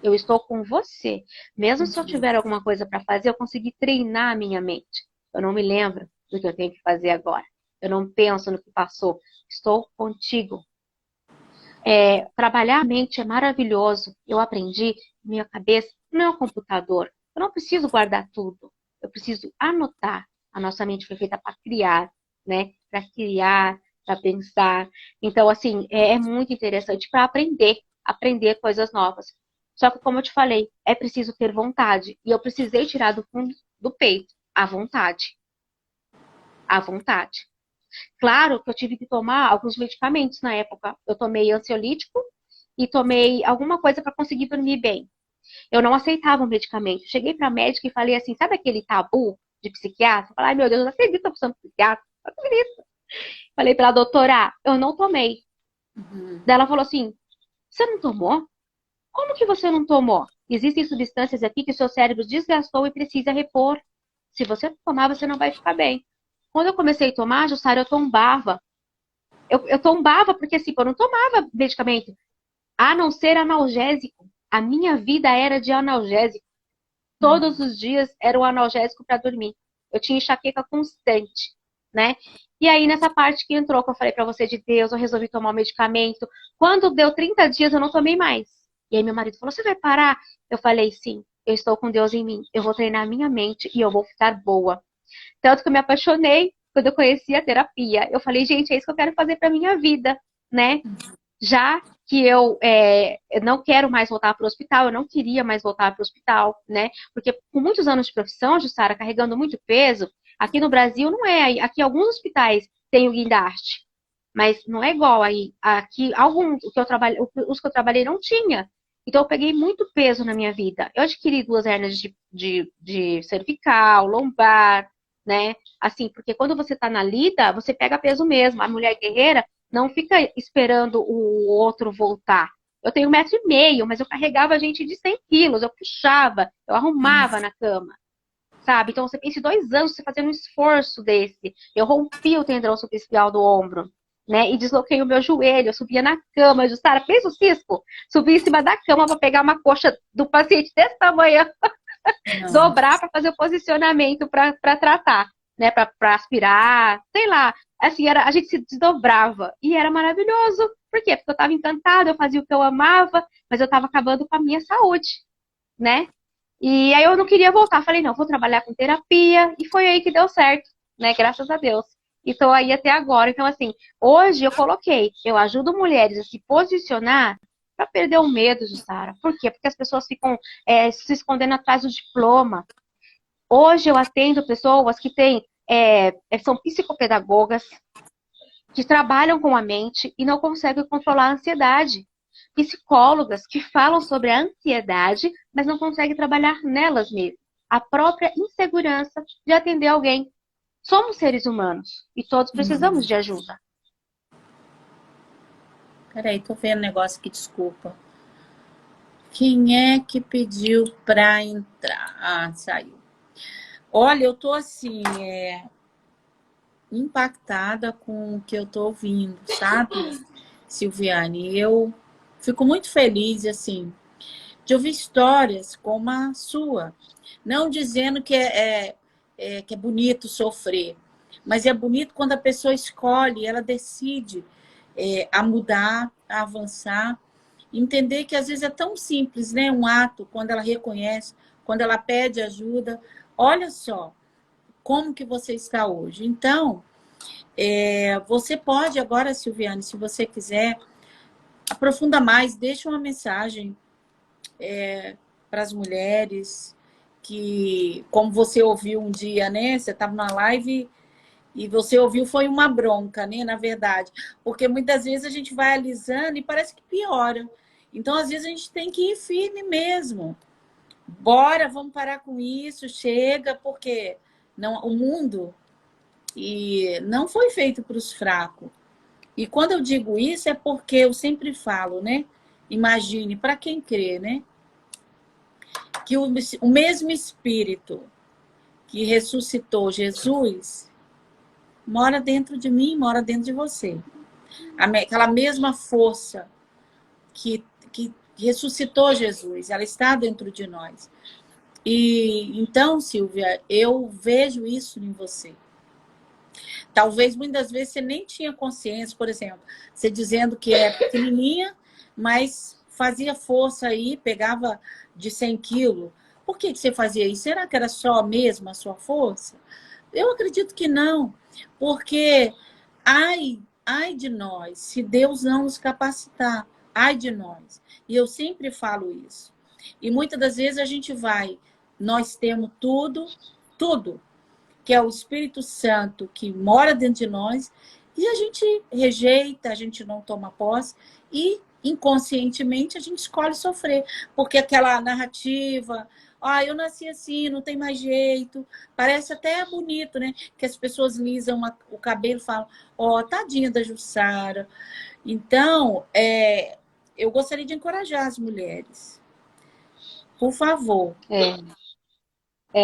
Eu estou com você. Mesmo se eu tiver alguma coisa para fazer, eu consegui treinar a minha mente. Eu não me lembro do que eu tenho que fazer agora. Eu não penso no que passou. Estou contigo. Trabalhar a mente é maravilhoso. Eu aprendi, minha cabeça não é um computador. Eu não preciso guardar tudo. Eu preciso anotar. A nossa mente foi feita para criar, né? Para criar, para pensar. Então, assim, é muito interessante para aprender coisas novas. Só que, como eu te falei, é preciso ter vontade. E eu precisei tirar do fundo do peito a vontade. A vontade. Claro que eu tive que tomar alguns medicamentos na época. Eu tomei ansiolítico e tomei alguma coisa para conseguir dormir bem. Eu não aceitava o medicamento. Cheguei para a médica e falei assim, sabe aquele tabu de psiquiatra? Falei, ai meu Deus, eu não acredito que eu precisando de psiquiatra. Eu não acredito. Falei para a doutora, eu não tomei. Daí ela falou assim, você não tomou? Como que você não tomou? Existem substâncias aqui que o seu cérebro desgastou e precisa repor. Se você não tomar, você não vai ficar bem. Quando eu comecei a tomar, Jussara, eu tombava. Eu tombava porque, assim, eu não tomava medicamento. A não ser analgésico. A minha vida era de analgésico. Todos os dias era um analgésico para dormir. Eu tinha enxaqueca constante, né? E aí, nessa parte que entrou, que eu falei pra você de Deus, eu resolvi tomar o medicamento. Quando deu 30 dias, eu não tomei mais. E aí meu marido falou, você vai parar? Eu falei, sim, eu estou com Deus em mim. Eu vou treinar a minha mente e eu vou ficar boa. Tanto que eu me apaixonei quando eu conheci a terapia. Eu falei, gente, é isso que eu quero fazer pra minha vida, né? Já que eu não quero mais voltar para o hospital, eu não queria mais voltar para o hospital, né? Porque com muitos anos de profissão, Jussara, carregando muito peso, aqui no Brasil não é. Aqui alguns hospitais têm o guindaste, mas não é igual aí. Aqui, os que eu trabalhei não tinha. Então eu peguei muito peso na minha vida. Eu adquiri 2 hérnias de cervical, lombar, né? Assim, porque quando você tá na lida, você pega peso mesmo. A mulher guerreira não fica esperando o outro voltar. Eu tenho 1,5 m, mas eu carregava gente de 100 quilos, eu puxava, eu arrumava na cama, sabe? Então você pensa em 2 anos você fazendo um esforço desse. Eu rompi o tendão supraespinhal do ombro, né? E desloquei o meu joelho, eu subia na cama, Jussara, pensa o cisco, subia em cima da cama para pegar uma coxa do paciente desse tamanho, dobrar para fazer o posicionamento para tratar, né? Para aspirar, sei lá. Assim, a gente se desdobrava. E era maravilhoso. Por quê? Porque eu estava encantada, eu fazia o que eu amava, mas eu estava acabando com a minha saúde, né? E aí eu não queria voltar. Falei, não, vou trabalhar com terapia. E foi aí que deu certo, né? Graças a Deus. E estou aí até agora. Então, assim, hoje eu ajudo mulheres a se posicionar para perder o medo, Jussara. Por quê? Porque as pessoas ficam se escondendo atrás do diploma. Hoje eu atendo pessoas que são psicopedagogas, que trabalham com a mente e não conseguem controlar a ansiedade. psicólogas que falam sobre a ansiedade, mas não conseguem trabalhar nelas mesmas. A própria insegurança de atender alguém. Somos seres humanos e todos precisamos de ajuda. Peraí, tô vendo um negócio aqui, desculpa. Quem é que pediu para entrar? Ah, saiu. Olha, eu tô assim, impactada com o que eu tô ouvindo, sabe, Silviane? Eu fico muito feliz, assim, de ouvir histórias como a sua. Não dizendo que é bonito sofrer, mas é bonito quando a pessoa escolhe, ela decide a mudar, a avançar. Entender que às vezes é tão simples, né? Um ato, quando ela reconhece, quando ela pede ajuda. Olha só como que você está hoje. Então, você pode agora, Silviane, se você quiser, aprofunda mais, deixa uma mensagem para as mulheres que, como você ouviu um dia, né? Você estava na live e você ouviu, foi uma bronca, né? Na verdade. Porque muitas vezes a gente vai alisando e parece que piora. Então, às vezes, a gente tem que ir firme mesmo. Bora, vamos parar com isso, chega, porque não, o mundo não foi feito para os fracos. E quando eu digo isso é porque eu sempre falo, né? Imagine, para quem crê, né? Que o mesmo Espírito que ressuscitou Jesus mora dentro de mim, mora dentro de você. Aquela mesma força que ressuscitou Jesus, ela está dentro de nós. E então, Silvia, eu vejo isso em você. Talvez muitas vezes você nem tinha consciência, por exemplo, você dizendo que é pequenininha, mas fazia força aí, pegava de 100 quilos. Por que você fazia isso? Será que era só mesmo a sua força? Eu acredito que não, porque ai de nós, se Deus não nos capacitar, ai de nós. E eu sempre falo isso. E muitas das vezes a gente nós temos tudo, que é o Espírito Santo que mora dentro de nós, e a gente rejeita, a gente não toma posse, e inconscientemente a gente escolhe sofrer, porque aquela narrativa, eu nasci assim, não tem mais jeito, parece até bonito, né? Que as pessoas lisam o cabelo e falam, tadinha da Jussara. Então, eu gostaria de encorajar as mulheres. Por favor. Então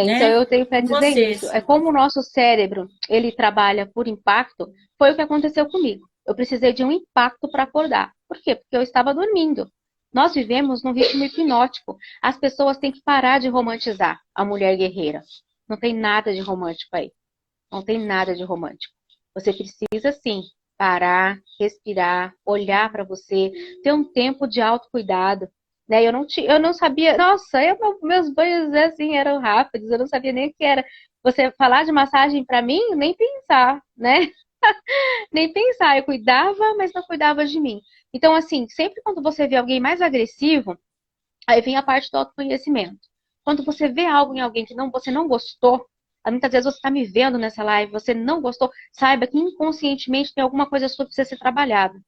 Né? eu tenho para dizer Você, isso. É como o nosso cérebro, ele trabalha por impacto, foi o que aconteceu comigo. Eu precisei de um impacto para acordar. Por quê? Porque eu estava dormindo. Nós vivemos num ritmo hipnótico. As pessoas têm que parar de romantizar a mulher guerreira. Não tem nada de romântico aí. Não tem nada de romântico. Você precisa sim parar, respirar, olhar para você, ter um tempo de autocuidado. Né? Eu não sabia. Nossa, meus banhos assim eram rápidos, eu não sabia nem o que era. Você falar de massagem para mim, nem pensar, né? Nem pensar. Eu cuidava, mas não cuidava de mim. Então, assim, sempre quando você vê alguém mais agressivo, aí vem a parte do autoconhecimento. Quando você vê algo em alguém que você não gostou, muitas vezes você está me vendo nessa live, você não gostou, saiba que inconscientemente tem alguma coisa sua que precisa ser trabalhada.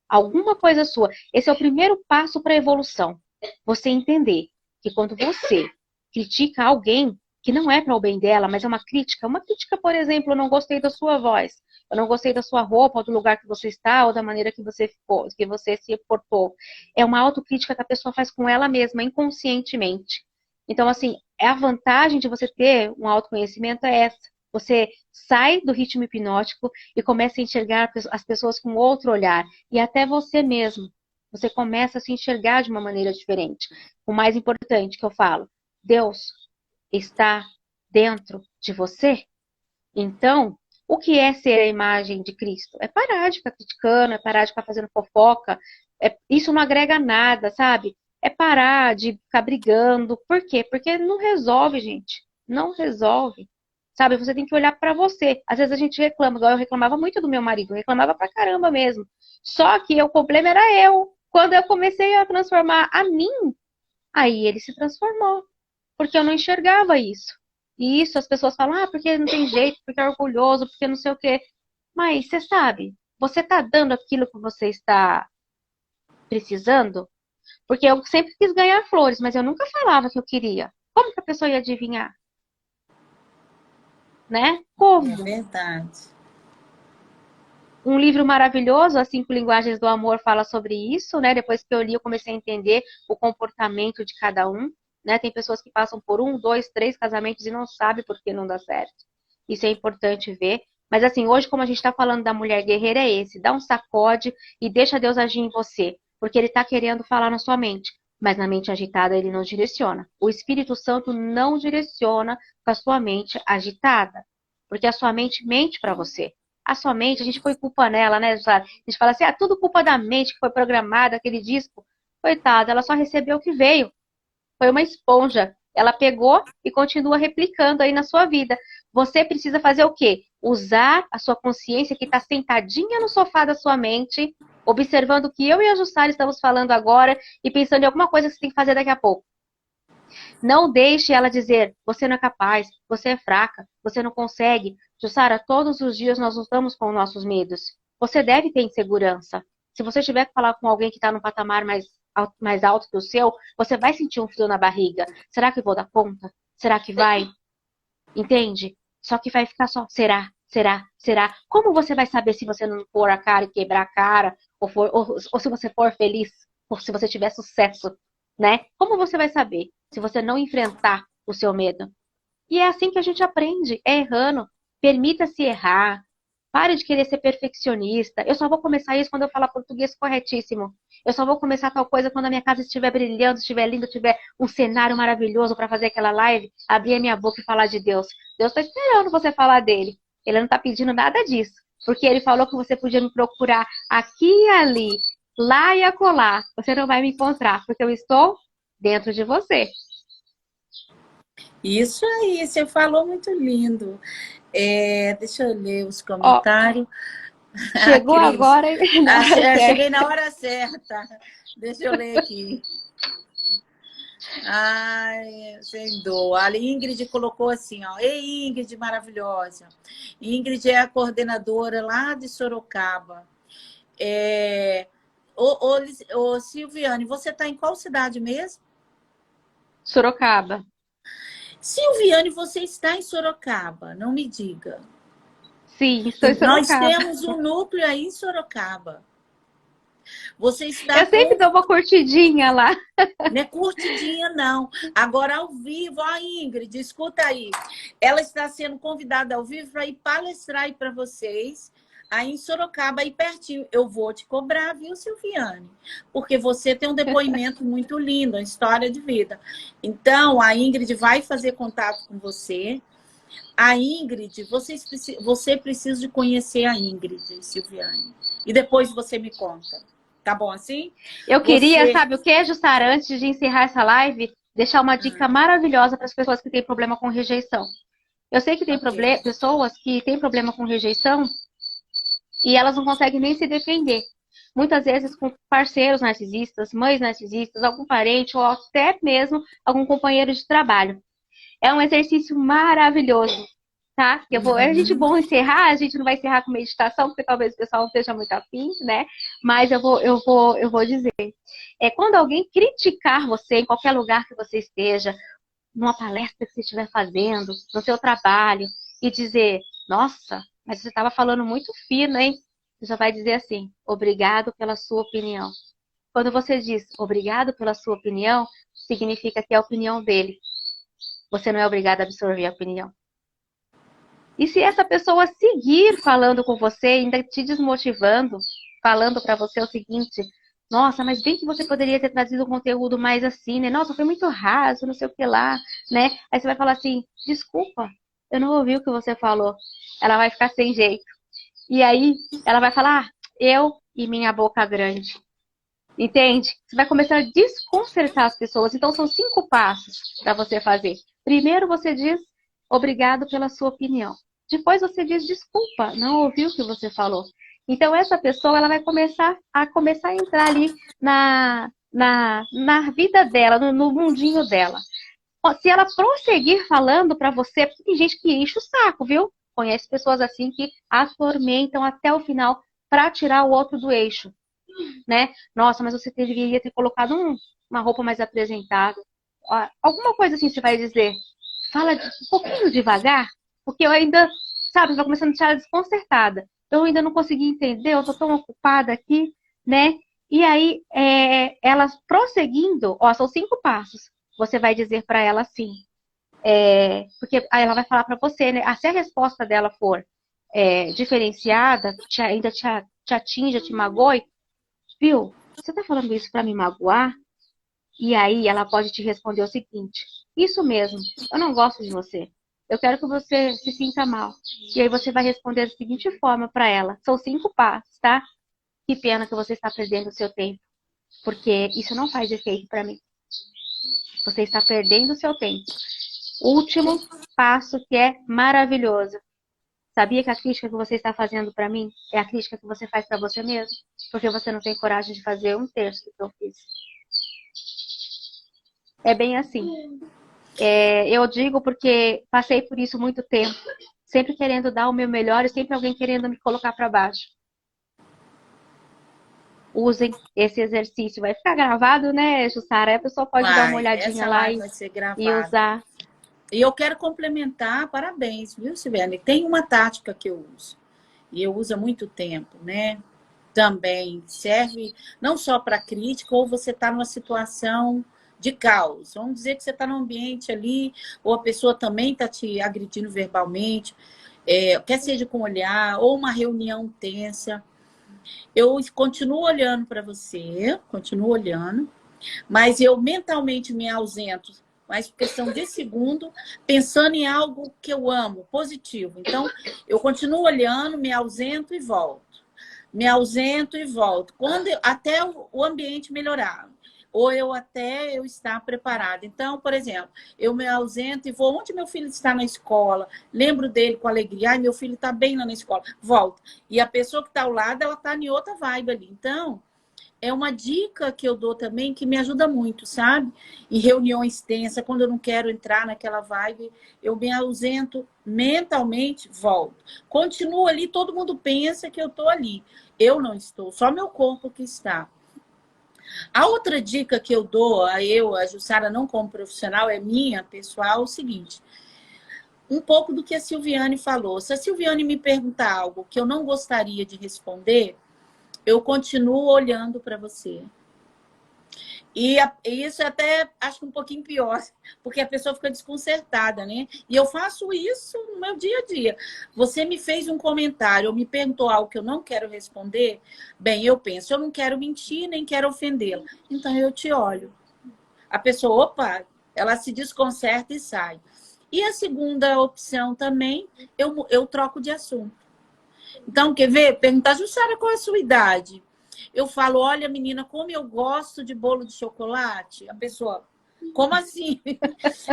Alguma coisa sua. Esse é o primeiro passo para a evolução. Você entender que quando você critica alguém, que não é para o bem dela, mas é uma crítica. Uma crítica, por exemplo, eu não gostei da sua voz, eu não gostei da sua roupa, ou do lugar que você está, ou da maneira que você ficou, que você se portou. É uma autocrítica que a pessoa faz com ela mesma, inconscientemente. Então, assim, a vantagem de você ter um autoconhecimento é essa. Você sai do ritmo hipnótico e começa a enxergar as pessoas com outro olhar. E até você mesmo. Você começa a se enxergar de uma maneira diferente. O mais importante que eu falo, Deus está dentro de você. Então, o que é ser a imagem de Cristo? É parar de ficar criticando, é parar de ficar fazendo fofoca. Isso não agrega nada, sabe? É parar de ficar brigando. Por quê? Porque não resolve, gente. Não resolve. Sabe, você tem que olhar pra você. Às vezes a gente reclama, igual eu reclamava muito do meu marido, eu reclamava pra caramba mesmo. Só que o problema era eu. Quando eu comecei a transformar a mim, aí ele se transformou. Porque eu não enxergava isso. E isso as pessoas falam, porque não tem jeito, porque é orgulhoso, porque não sei o quê. Mas você sabe, você tá dando aquilo que você está precisando? Porque eu sempre quis ganhar flores, mas eu nunca falava que eu queria. Como que a pessoa ia adivinhar? Né? Como? É verdade. Um livro maravilhoso, As 5 Linguagens do Amor, fala sobre isso, né? Depois que eu li, eu comecei a entender o comportamento de cada um, né? Tem pessoas que passam por 1, 2, 3 casamentos e não sabem por que não dá certo. Isso é importante ver. Mas assim, hoje, como a gente está falando da mulher guerreira, é esse. Dá um sacode e deixa Deus agir em você. Porque Ele está querendo falar na sua mente. Mas na mente agitada, Ele não direciona. O Espírito Santo não direciona com a sua mente agitada. Porque a sua mente mente para você. A sua mente, a gente põe culpa nela, né? A gente fala assim, tudo culpa da mente que foi programada, aquele disco. Coitada, ela só recebeu o que veio. Foi uma esponja. Ela pegou e continua replicando aí na sua vida. Você precisa fazer o quê? Usar a sua consciência que está sentadinha no sofá da sua mente, observando o que eu e a Jussara estamos falando agora e pensando em alguma coisa que você tem que fazer daqui a pouco. Não deixe ela dizer, você não é capaz, você é fraca, você não consegue. Jussara, todos os dias nós lutamos com nossos medos. Você deve ter insegurança. Se você tiver que falar com alguém que está num patamar mais alto que o seu, você vai sentir um frio na barriga. Será que eu vou dar conta? Será que vai? Entende? Só que vai ficar só, será? Será? Será? Como você vai saber se você não pôr a cara e quebrar a cara? Ou se você for feliz? Ou se você tiver sucesso? Né? Como você vai saber se você não enfrentar o seu medo? E é assim que a gente aprende, é errando. Permita-se errar. Pare de querer ser perfeccionista. Eu só vou começar isso quando eu falar português corretíssimo. Eu só vou começar tal coisa quando a minha casa estiver brilhando, estiver lindo, tiver um cenário maravilhoso para fazer aquela live, abrir a minha boca e falar de Deus. Deus está esperando você falar dele. Ele não está pedindo nada disso. Porque ele falou que você podia me procurar aqui e ali, lá e acolá. Você não vai me encontrar, porque eu estou dentro de você. Isso aí, você falou muito lindo. Deixa eu ler os comentários. Chegou agora na hora certa. Cheguei na hora certa. Deixa eu ler aqui. Ai, sem dor. A Ingrid colocou assim, ó. Ei, Ingrid, maravilhosa. Ingrid é a coordenadora lá de Sorocaba. Ô, Silviane, você está em qual cidade mesmo? Sorocaba. Silviane, você está em Sorocaba, não me diga. Sim, estou em Sorocaba. Nós temos um núcleo aí em Sorocaba. Você está Eu sempre dou uma curtidinha lá. Não é curtidinha, não. Agora, ao vivo, a Ingrid, escuta aí. Ela está sendo convidada ao vivo para ir palestrar aí para vocês, aí em Sorocaba, aí pertinho. Eu vou te cobrar, viu, Silviane? Porque você tem um depoimento muito lindo, uma história de vida. Então, a Ingrid vai fazer contato com você. A Ingrid, você precisa de conhecer a Ingrid, Silviane. E depois você me conta. Tá bom assim? Eu queria, sabe o que, Jussara? Antes de encerrar essa live, deixar uma dica maravilhosa para as pessoas que têm problema com rejeição. Eu sei que tem pessoas que têm problema com rejeição e elas não conseguem nem se defender. Muitas vezes com parceiros narcisistas, mães narcisistas, algum parente ou até mesmo algum companheiro de trabalho. É um exercício maravilhoso, tá? A gente bom encerrar, a gente não vai encerrar com meditação, porque talvez o pessoal não esteja muito afim, né? Mas eu vou dizer. Quando alguém criticar você em qualquer lugar que você esteja, numa palestra que você estiver fazendo, no seu trabalho, e dizer, nossa, mas você estava falando muito fino, hein? Você já vai dizer assim, obrigado pela sua opinião. Quando você diz obrigado pela sua opinião, significa que é a opinião dele. Você não é obrigado a absorver a opinião. E se essa pessoa seguir falando com você, ainda te desmotivando, falando para você o seguinte, nossa, mas bem que você poderia ter trazido um conteúdo mais assim, né? Nossa, foi muito raso, não sei o que lá, né? Aí você vai falar assim, desculpa, eu não ouvi o que você falou. Ela vai ficar sem jeito. E aí ela vai falar, eu e minha boca grande. Entende? Você vai começar a desconcertar as pessoas. Então, são 5 passos para você fazer. Primeiro, você diz obrigado pela sua opinião. Depois, você diz desculpa, não ouvi o que você falou. Então, essa pessoa ela vai começar a entrar ali na vida dela, no mundinho dela. Se ela prosseguir falando para você, porque tem gente que enche o saco, viu? Conhece pessoas assim que atormentam até o final para tirar o outro do eixo. né? Nossa, mas você deveria ter colocado uma roupa mais apresentável. Alguma coisa assim você vai dizer. Fala um pouquinho devagar, porque eu ainda, sabe, vai começando a deixar desconcertada. Eu ainda não consegui entender, eu tô tão ocupada aqui, né? E aí, elas prosseguindo, ó, são 5 passos. Você vai dizer para ela assim, porque aí ela vai falar para você, né? Se a resposta dela for diferenciada, ainda te atinja, te magoe, viu? Você tá falando isso para me magoar? E aí ela pode te responder o seguinte: isso mesmo, eu não gosto de você. Eu quero que você se sinta mal. E aí você vai responder da seguinte forma para ela: são 5 passos, tá? Que pena que você está perdendo o seu tempo, porque isso não faz efeito para mim. Você está perdendo o seu tempo. Último passo que é maravilhoso. Sabia que a crítica que você está fazendo para mim é a crítica que você faz para você mesmo? Porque você não tem coragem de fazer 1/3 do que eu fiz. É bem assim. Eu digo porque passei por isso muito tempo. Sempre querendo dar o meu melhor e sempre alguém querendo me colocar para baixo. Usem esse exercício. Vai ficar gravado, né, Jussara? Aí a pessoa pode dar uma olhadinha Essa lá live vai ser e gravada. usar. E eu quero complementar, parabéns, viu, Silviane? Tem uma tática que eu uso, e eu uso há muito tempo, né? Também serve não só para crítica, ou você está numa situação de caos. Vamos dizer que você está num ambiente ali, ou a pessoa também está te agredindo verbalmente, quer seja com olhar, ou uma reunião tensa. Eu continuo olhando para você, continuo olhando, mas eu mentalmente me ausento, mas por questão de segundo, pensando em algo que eu amo, positivo. Então, eu continuo olhando, me ausento e volto. Me ausento e volto. Até o ambiente melhorar. Ou eu estar preparada. Então, por exemplo, eu me ausento e vou onde meu filho está na escola, lembro dele com alegria. Ai, meu filho está bem lá na escola. Volto. E a pessoa que está ao lado, ela está em outra vibe ali. Então, é uma dica que eu dou também que me ajuda muito, sabe? Em reuniões tensas, quando eu não quero entrar naquela vibe, eu me ausento mentalmente, volto. Continuo ali, todo mundo pensa que eu estou ali. Eu não estou, só meu corpo que está. A outra dica que eu dou, a Jussara, não como profissional, é minha, pessoal, é o seguinte. Um pouco do que a Silviane falou. Se a Silviane me perguntar algo que eu não gostaria de responder, eu continuo olhando para você. E isso até acho um pouquinho pior, porque a pessoa fica desconcertada, né? E eu faço isso no meu dia a dia. Você me fez um comentário, ou me perguntou algo que eu não quero responder, bem, eu penso, eu não quero mentir, nem quero ofendê-la. Então eu te olho. A pessoa, opa, ela se desconcerta e sai. E a segunda opção também, eu troco de assunto. Então, quer ver? Perguntar, Jussara, qual é a sua idade? Eu falo, olha, menina, como eu gosto de bolo de chocolate. A pessoa, como assim?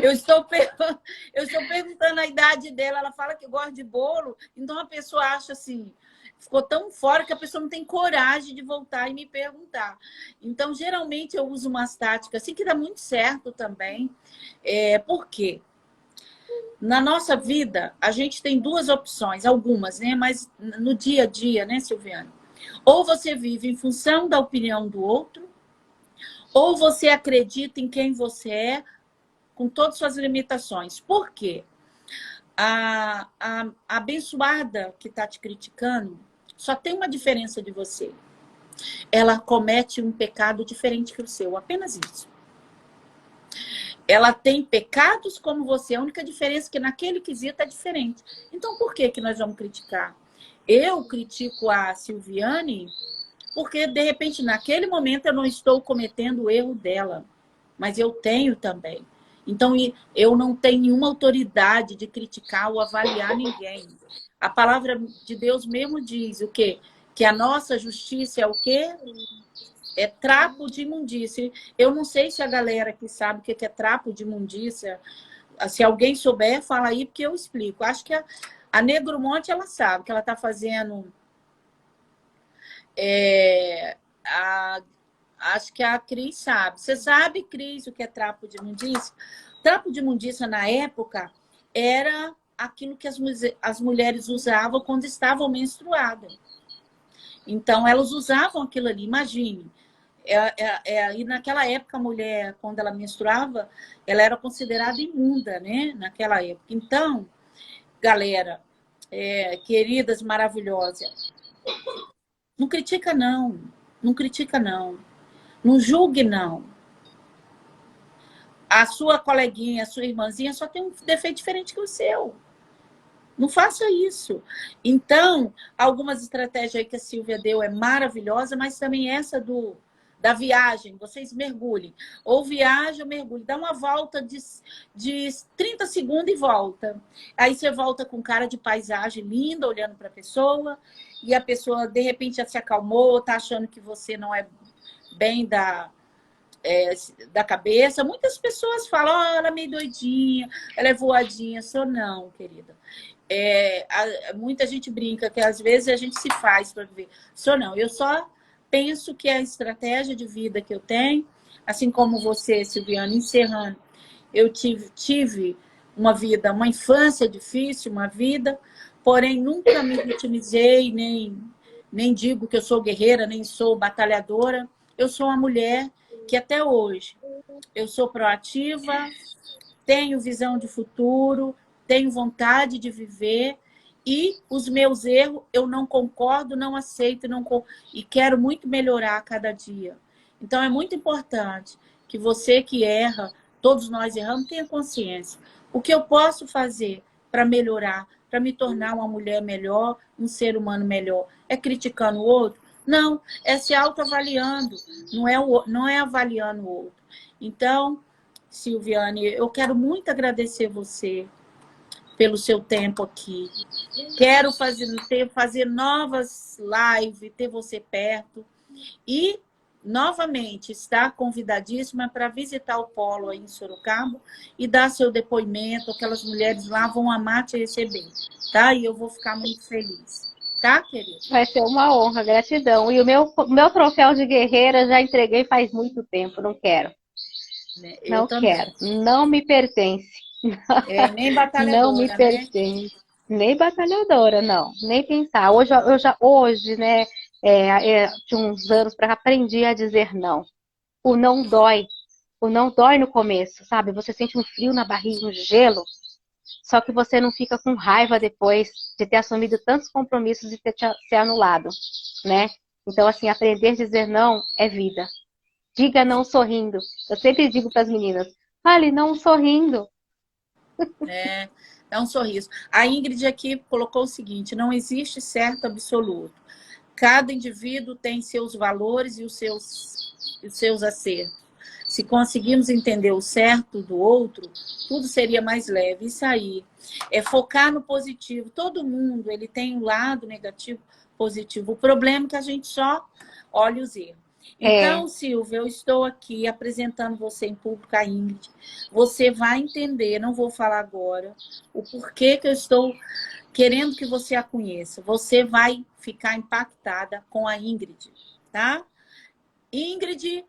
Eu estou perguntando a idade dela, ela fala que gosta de bolo, então a pessoa acha assim, ficou tão fora que a pessoa não tem coragem de voltar e me perguntar. Então, geralmente, eu uso umas táticas assim que dá muito certo também. Por quê? Na nossa vida, a gente tem duas opções, algumas, né? Mas no dia a dia, né, Silviane? Ou você vive em função da opinião do outro, ou você acredita em quem você é, com todas as suas limitações. Por quê? A abençoada que está te criticando só tem uma diferença de você. Ela comete um pecado diferente que o seu, apenas isso. Ela tem pecados como você, a única diferença é que naquele quesito é diferente. Então, por que nós vamos criticar? Eu critico a Silviane porque, de repente, naquele momento eu não estou cometendo o erro dela, mas eu tenho também. Então, eu não tenho nenhuma autoridade de criticar ou avaliar ninguém. A palavra de Deus mesmo diz o quê? Que a nossa justiça é o quê? É trapo de imundícia. Eu não sei se a galera que sabe o que é trapo de imundícia, se alguém souber, fala aí, porque eu explico. Acho que a Negromonte, ela sabe que ela está fazendo... acho que a Cris sabe. Você sabe, Cris, o que é trapo de imundícia? Trapo de imundícia, na época, era aquilo que as mulheres usavam quando estavam menstruadas. Então, elas usavam aquilo ali, imagine. E naquela época, a mulher, quando ela menstruava, ela era considerada imunda, né? Naquela época. Então, galera, queridas, maravilhosas, não critica, não. Não critica, não. Não julgue, não. A sua coleguinha, a sua irmãzinha só tem um defeito diferente que o seu. Não faça isso. Então, algumas estratégias aí que a Silvia deu é maravilhosa, mas também essa da viagem, vocês mergulhem. Ou viaja ou mergulhe. Dá uma volta de 30 segundos e volta. Aí você volta com cara de paisagem linda, olhando para a pessoa, e a pessoa, de repente, já se acalmou, está achando que você não é bem da cabeça. Muitas pessoas falam, oh, ela é meio doidinha, ela é voadinha. Sou não, querida. Muita gente brinca que às vezes a gente se faz para viver. Sou não, eu só penso que a estratégia de vida que eu tenho, assim como você, Silviana, encerrando, eu tive uma vida, uma infância difícil, uma vida, porém nunca me vitimizei, nem digo que eu sou guerreira, nem sou batalhadora. Eu sou uma mulher que até hoje eu sou proativa, tenho visão de futuro, tenho vontade de viver e os meus erros eu não concordo, não aceito e quero muito melhorar a cada dia. Então é muito importante que você que erra, todos nós erramos, tenha consciência. O que eu posso fazer para melhorar, para me tornar uma mulher melhor, um ser humano melhor? É criticando o outro? Não, é se autoavaliando, não é avaliando o outro. Então, Silviane, eu quero muito agradecer você pelo seu tempo aqui. Quero fazer novas lives, ter você perto. E, novamente, está convidadíssima para visitar o Polo aí em Sorocaba e dar seu depoimento. Aquelas mulheres lá vão amar te receber, tá? E eu vou ficar muito feliz. Tá, querida? Vai ser uma honra, gratidão. E o meu troféu de guerreira já entreguei faz muito tempo, não quero. Eu Não também. quero, não me pertence. Nem Não me batalhadora, né? pertence. Nem batalhadora, não. Nem pensar. Hoje, né, de uns anos para cá, aprendi a dizer não. O não dói. O não dói no começo, sabe? Você sente um frio na barriga, um gelo. Só que você não fica com raiva depois de ter assumido tantos compromissos e ter se anulado, né? Então, assim, aprender a dizer não é vida. Diga não sorrindo. Eu sempre digo para as meninas, fale não sorrindo. É um sorriso. A Ingrid aqui colocou o seguinte: não existe certo absoluto. Cada indivíduo tem seus valores e os seus acertos. Se conseguirmos entender o certo do outro, tudo seria mais leve. Isso aí é focar no positivo. Todo mundo ele tem um lado negativo, positivo. O problema é que a gente só olha os erros. Então, Silvia, eu estou aqui apresentando você em público, a Ingrid. Você vai entender, não vou falar agora, o porquê que eu estou querendo que você a conheça. Você vai ficar impactada com a Ingrid, tá? Ingrid,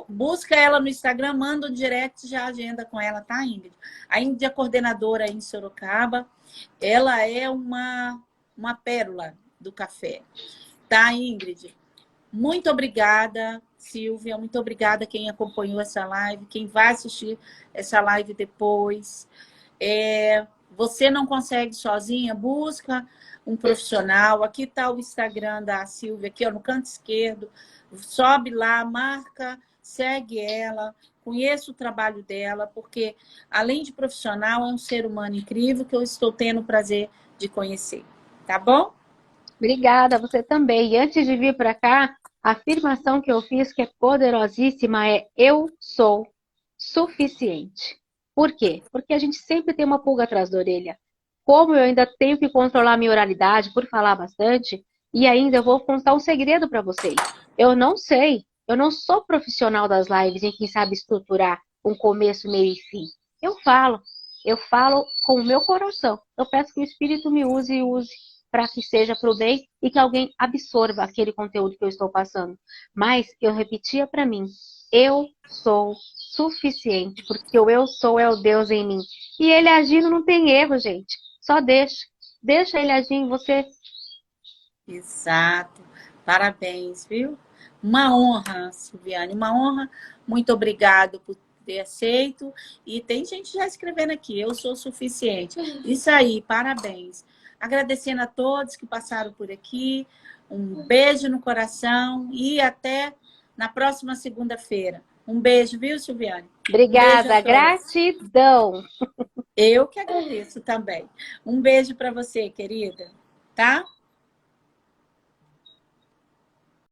busca ela no Instagram, manda um direct, já agenda com ela, tá, Ingrid? A Ingrid é coordenadora em Sorocaba. Ela é uma pérola do café. Tá, Ingrid? Muito obrigada, Silvia. Muito obrigada quem acompanhou essa live, quem vai assistir essa live depois. Você não consegue sozinha, busca um profissional. Aqui está o Instagram da Silvia, aqui ó, no canto esquerdo. Sobe lá, marca, segue ela, conheça o trabalho dela, porque além de profissional, é um ser humano incrível que eu estou tendo o prazer de conhecer. Tá bom? Obrigada, você também. E antes de vir para cá, a afirmação que eu fiz, que é poderosíssima, é eu sou suficiente. Por quê? Porque a gente sempre tem uma pulga atrás da orelha. Como eu ainda tenho que controlar minha oralidade por falar bastante, e ainda eu vou contar um segredo para vocês. Eu não sei, eu não sou profissional das lives em quem sabe estruturar um começo, meio e fim. Eu falo com o meu coração. Eu peço que o Espírito me use e use para que seja para o bem e que alguém absorva aquele conteúdo que eu estou passando. Mas eu repetia para mim, eu sou suficiente, porque o eu sou é o Deus em mim. E ele agindo não tem erro, gente. Só deixa ele agir em você. Exato. Parabéns, viu? Uma honra, Silviane, uma honra. Muito obrigado por ter aceito. E tem gente já escrevendo aqui, eu sou suficiente. Isso aí, parabéns. Agradecendo a todos que passaram por aqui. Um beijo no coração e até na próxima segunda-feira. Um beijo, viu, Silviane? Um beijo a Obrigada, todos. gratidão. Eu que agradeço também. Um beijo para você, querida. Tá?